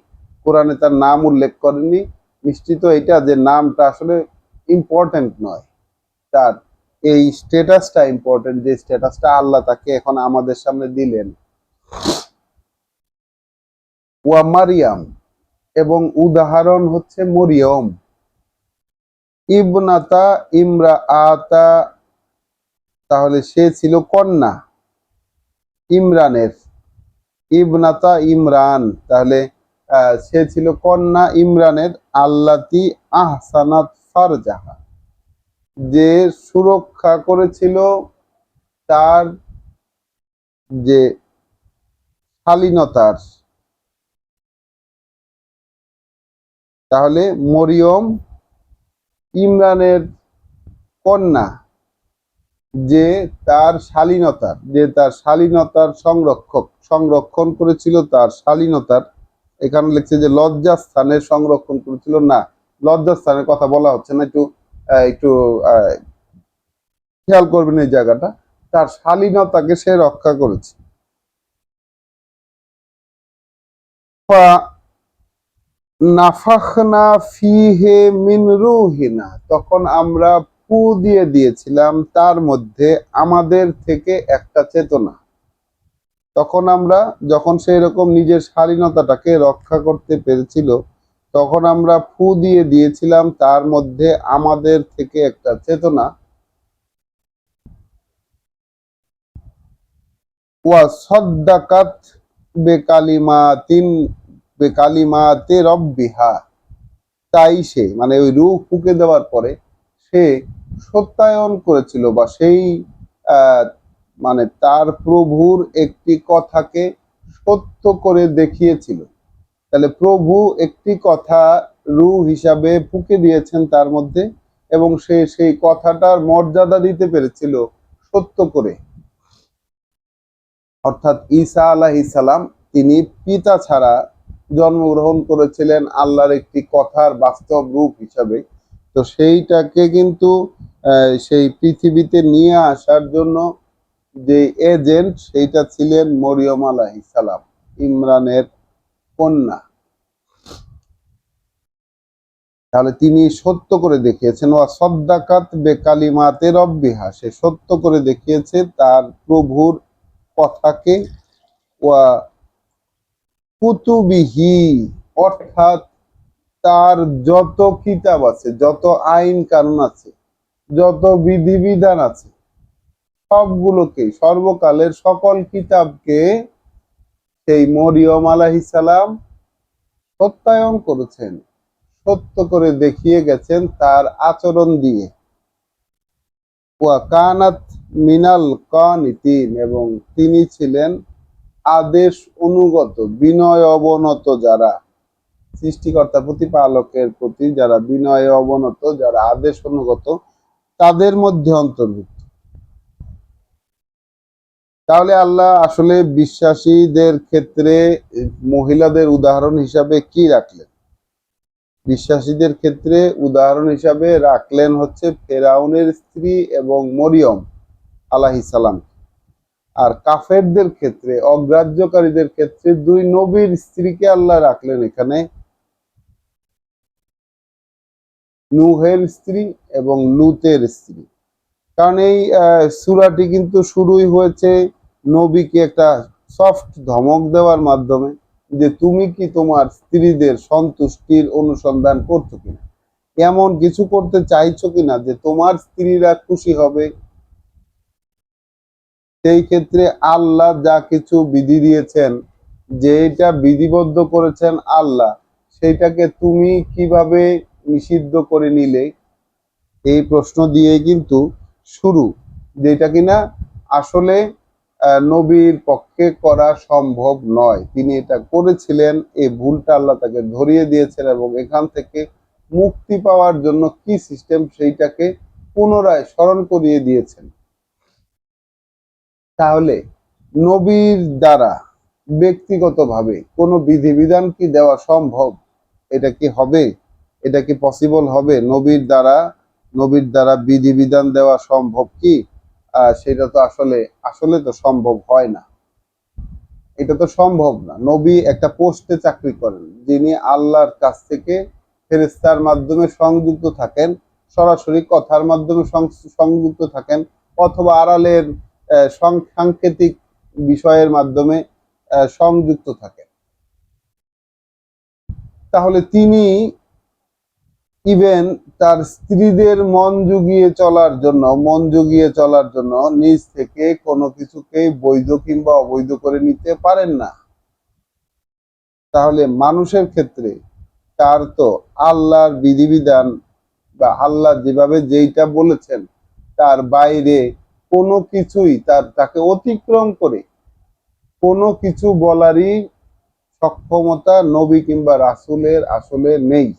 কোরআনে তার নাম উল্লেখ করেননি। নিশ্চিত এটা যে নামটা আসলে ইম্পর্টেন্ট নয়, তার এই স্ট্যাটাসটা ইম্পর্টেন্ট, যে স্ট্যাটাসটা আল্লাহ তাকে এখন আমাদের সামনে দিলেন। ওয়া মারিয়াম, এবং উদাহরণ হচ্ছে মরিয়ম, ইবনাতা ইমরাআতা, তাহলে সে ছিল কন্যা ইমরানের, ইবনাতা ইমরান, তাহলে সে ছিল কন্যা ইমরানের, আল্লাতি আহসানাত ফারজাহা, যে সুরক্ষা করেছিল তার যে শালীনতার। তাহলে মরিয়ম ইমরানের কন্যা, যে তার শালীনতার সংরক্ষণ করেছিল, তার শালীনতার, এখানে লিখছে যে লজ্জাস্থানের সংরক্ষণ করেছিল, না লজ্জাস্থানের কথা বলা হচ্ছে না, একটু একটু খেয়াল করবেন এই জায়গাটা, তার শালীনতাকে সে রক্ষা করেছে। নাফাখনা ফিহে মিন রুহিনা, তখন আমরা ফু দিয়ে দিয়েছিলাম তার মধ্যে আমাদের থেকে একটা চেতনা। তখন আমরা, যখন সে এরকম নিজের শালীনতাটাকে রক্ষা করতে পেরেছিল, তখন আমরা ফু দিয়ে দিয়েছিলাম তার মধ্যে আমাদের থেকে একটা চেতনা। ওয়া সদ্দাকাত বেকালিমাতিন বেকালিমাতে রব্বিহা, তাই সে, মানে ওই রূহ ফুঁকে দেওয়ার পরে সে সত্যায়ন করেছিল, বা সেই আহ, মানে তার প্রভুর একটি কথাকে সত্য করে দেখিয়েছিল। তাহলে প্রভু একটি কথা রূহ হিসাবে ফুঁকে দিয়েছেন তার মধ্যে, এবং সে সেই কথাটার মর্যাদা দিতে পেরেছিল সত্য করে। অর্থাৎ ঈসা আলাইহিস সালাম তিনি পিতা ছাড়া জন্মগ্রহণ করেছিলেন আল্লাহর একটি কথার বাস্তব রূপ হিসাবে। তো সেইটাকে কিন্তু সেই পৃথিবীতে নিয়ে আসার জন্য যে এজেন্ট, সেইটা ছিলেন মরিয়ম আলাইহিস সালাম, ইমরানের কন্যা। তাহলে তিনি সত্য করে দেখিয়েছেন, ওয়া সদ্দাকাত বেকালিমাতে রব্বিহা, সে সত্য করে দেখিয়েছে তার প্রভুর কথাকে। ওয়া কুতুবিহি, অর্থাৎ তার যত কিতাব আছে, যত আইন কানুন আছে, যত বিধিবিধান আছে, সবগুলোকে, সর্বকালের সকল কিতাবকে সেই মরিয়ম আলাইহিস সালাম সত্যায়ন করেছেন, সত্য করে দেখিয়ে গেছেন তার আচরণ দিয়ে। ওয়া কানাত মিনাল কানিতিন, এবং তিনি ছিলেন আদেশ অনুগত, বিনয় অবনত যারা, সৃষ্টিকর্তা প্রতিপালকের প্রতি যারা বিনয় অবনত, যারা আদেশ অনুগত, তাদের মধ্যে অন্তর্ভুক্ত। তাহলে আল্লাহ আসলে বিশ্বাসীদের ক্ষেত্রে মহিলাদের উদাহরণ হিসাবে কি রাখলেন? বিশ্বাসীদের ক্ষেত্রে উদাহরণ হিসাবে রাখলেন হচ্ছে ফেরাউনের স্ত্রী এবং মরিয়ম আলাইহিস সালাম। আর কাফেরদের ক্ষেত্রে, অগ্রাহ্যকারীদের ক্ষেত্রে দুই নবীর স্ত্রীকে আল্লাহ রাখলেন এখানে, নূহের স্ত্রী এবং লুতের স্ত্রী। কারণ এই সূরাটি কিন্তু শুরুই হয়েছে নবীকে একটা সফট ধমক দেওয়ার মাধ্যমে, যে তুমি কি তোমার স্ত্রীদের সন্তুষ্টির অনুসন্ধান করছো কিনা, এমন কিছু করতে চাইছো কিনা যে তোমার স্ত্রীরা খুশি হবে। সেই ক্ষেত্রে আল্লাহ যা কিছু বিধি দিয়েছেন, যেটা বিধিবদ্ধ করেছেন আল্লাহ, সেইটাকে তুমি কিভাবে নিষিদ্ধ করে নিলে, এই প্রশ্ন দিয়ে কিন্তু শুরু, যেটা কিনা আসলে নবীর পক্ষে করা সম্ভব নয়। তিনি এটা করেছিলেন, এই ভুলটা আল্লাহ তাকে ধরিয়ে দিয়েছেন, এবং এখান থেকে মুক্তি পাওয়ার জন্য কি সিস্টেম, সেইটাকে পুনরায় স্মরণ করিয়ে দিয়েছেন। তাহলে নবীর দ্বারা ব্যক্তিগতভাবে কোনো বিধিবিধান কি দেওয়া সম্ভব? এটা কি হবে? এটা কি পসিবল হবে? নবীর দ্বারা বিধিবিধান দেওয়া সম্ভব কি? সেটা তো আসলে আসলে তো সম্ভব হয় না। এটা তো সম্ভব না। নবী একটা পোস্টে চাকরি করেন, যিনি আল্লাহর কাছ থেকে ফেরেশতার মাধ্যমে সংযুক্ত থাকেন, সরাসরি কথার মাধ্যমে সংযুক্ত থাকেন, অথবা আড়ালের সাংকেতিক বিষয়ের মাধ্যমে সংযুক্ত থাকেন, তাহলে তিনি ইভেন তার স্ত্রীদের মন জুগিয়ে চলার জন্য নিজ থেকে কোনো কিছুকে বৈধ কিংবা অবৈধ করে নিতে পারেন না। তাহলে মানুষের ক্ষেত্রে তার তো আল্লাহর বিধিবিধান বা আল্লাহ যেভাবে যেইটা বলেছেন তার বাইরে কোনো কিছুই তাকে অতিক্রম করে কোনো কিছু বলারই সক্ষমতা নবী কিংবা রাসূলের আসলে নেই।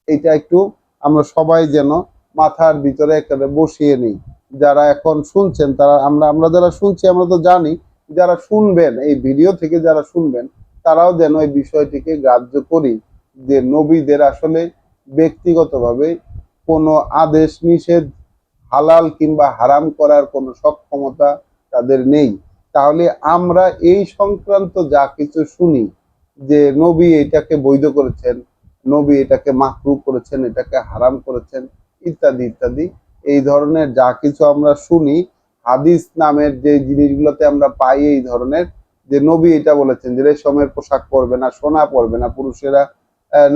এটা একটু আমরা সবাই যেন মাথার ভিতরে একেবারে বসিয়ে নিই। যারা এখন শুনছেন তারা আমরা যারা শুনছি আমরা তো জানি, যারা শুনবেন এই ভিডিও থেকে যারা শুনবেন তারাও যেন এই বিষয়টিকে গ্রাহ্য করি যে নবীদের আসলে ব্যক্তিগতভাবে কোনো আদেশ নিষেধ হালাল কিংবা হারাম করার কোনো সক্ষমতা তাদের নেই। তাহলে আমরা এই সংক্রান্ত যা কিছু শুনি যে নবী এটাকে বৈধ করেছেন, নবী এটাকে মাকরুহ করেছেন, এটাকে হারাম করেছেন, ইত্যাদি ইত্যাদি, এই ধরনের যা কিছু আমরা শুনি হাদিস নামের যে জিনিসগুলোতে আমরা পাই এই ধরনের, যে নবী এটা বলেছেন যে রেশমের পোশাক পরবে না, সোনা পরবে না, পুরুষেরা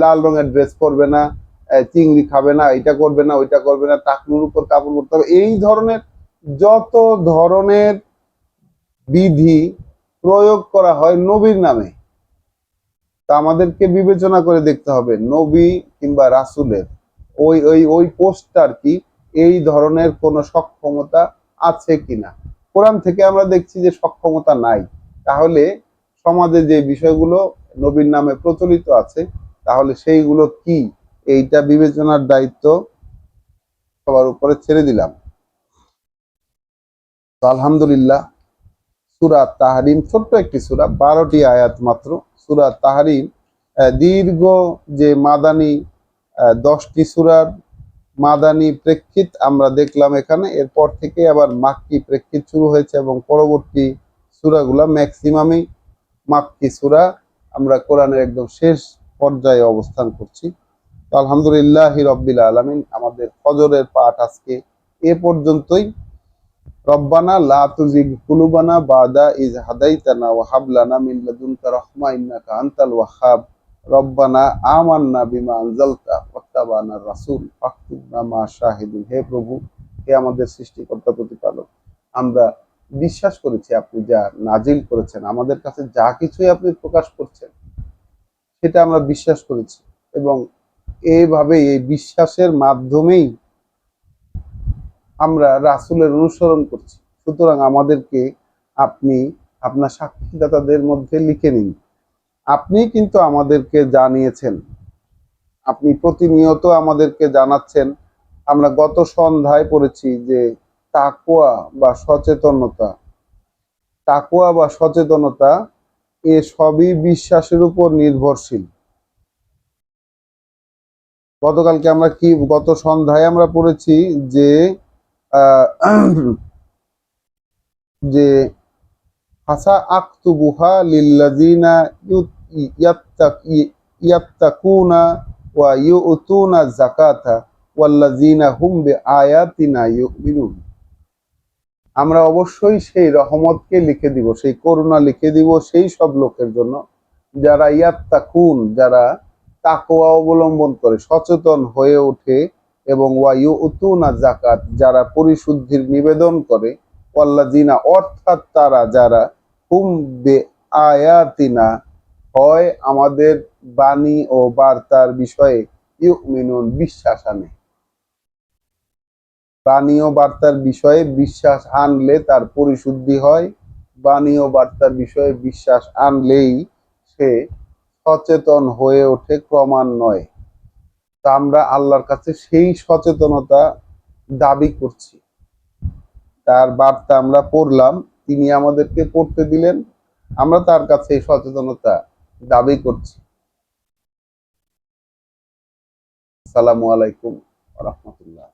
লাল রঙের ড্রেস পরবে না, চিংড়ি খাবে না, এটা করবে না, ওইটা করবে না, টাকনুর উপর কাপড় পরতে হবে, এই ধরনের যত ধরনের বিধি প্রয়োগ করা হয় নবীর নামে, তা আমাদেরকে বিবেচনা করে দেখতে হবে নবী কিংবা রাসূলের ওই ওই ওই পোস্টার কি এই ধরনের কোনো সক্ষমতা আছে কিনা। কোরআন থেকে আমরা দেখছি যে সক্ষমতা নাই। তাহলে সমাজে যে বিষয়গুলো নবীর নামে প্রচলিত আছে তাহলে সেইগুলো কি, এইটা বিবেচনার দায়িত্ব সবার উপরে ছেড়ে দিলাম। তো আলহামদুলিল্লাহ, সূরা তাহরিম ছোট্ট একটি সূরা, 12টি আয়াত মাত্র। সূরা তাহরিম দীর্ঘ যে মাদানী 10টি সূরার মাদানী প্রেক্ষিত আমরা দেখলাম এখানে, এরপর থেকে আবার মাক্কি প্রেক্ষিত শুরু হয়েছে এবং পরবর্তী সূরাগুলা ম্যাক্সিমামই মাক্কি সূরা। আমরা কোরআনের একদম শেষ পর্যায়ে অবস্থান করছি। তো আলহামদুলিল্লাহি রাব্বিল আলামিন, আমাদের ফজরের পাঠ আজকে এ পর্যন্তই। রব্বানা লা তুজিগ কুলুবানা বাদা ইজ হাদাইতানা ওয়া হাব লানা মিন লাদুনকা রাহমা ইন্নাকা আনতাল ওয়াহ্হাব। রব্বানা আমান্না বিমা আনজালতা ওয়াত্তাবানার রাসূল ফাকতুবনা মা শাহিদিন। হে প্রভু, হে আমাদের সৃষ্টিকর্তা প্রতিপালক, আমরা বিশ্বাস করেছি আপনি যা নাজিল করেছেন, আমাদের কাছে যা কিছুই আপনি প্রকাশ করছেন সেটা আমরা বিশ্বাস করেছি, এবং এইভাবেই এই বিশ্বাসের মাধ্যমেই আমরা রাসূলের অনুসরণ করছি। সুতরাং আমাদেরকে আপনি আপনার সাক্ষীদাতাদের মধ্যে লিখে নিন। আপনি কিন্তু আমাদেরকে জানিয়েছেন, আপনি প্রতিনিয়ত আমাদেরকে জানাচ্ছেন। আমরা গত সন্ধ্যায় পড়েছি যে তাকওয়া বা সচেতনতা এ সবই বিশ্বাসের উপর নির্ভরশীল। গত সন্ধ্যায় আমরা পড়েছি যে যে হাসা আক্তুবুহা লিল্লাযিনা ইয়াত্তাকুনা ওয়া ইউতুনা যাকাতা ওয়াল্লাযিনা হুম বিআয়াতিনা ইউমিনুন। আমরা অবশ্যই সেই রহমতকে লিখে দিব, সেই করুণা লিখে দিব সেই সব লোকের জন্য যারা ইয়াত্তাকুন, যারা তাকওয়া অবলম্বন করে, সচেতন হয়ে ওঠে, এবং ওয়া ইউতুনা যাকাত, যারা পরিশুদ্ধির নিবেদন করে, ওয়াল্লাযিনা অর্থাৎ তারা যারা হুম বিআয়াতিনা হয় আমাদের বাণী ও বার্তার বিষয়ে ইউমিনুন বিশ্বাস আনে। বাণী ও বার্তার বিষয়ে বিশ্বাস আনলে তার পরিশুদ্ধি হয়, বাণী ও বার্তার বিষয়ে বিশ্বাস আনলেই সে সচেতন হয়ে ওঠে ক্রমান্বয়ে। তা আমরা আল্লাহর কাছে সেই সচেতনতা দাবি করছি। তার বার্তা আমরা পড়লাম, তিনি আমাদেরকে পড়তে দিলেন, আমরা তার কাছে এই সচেতনতা দাবি করছি। আসসালামু আলাইকুম ওয়া রাহমাতুল্লাহ।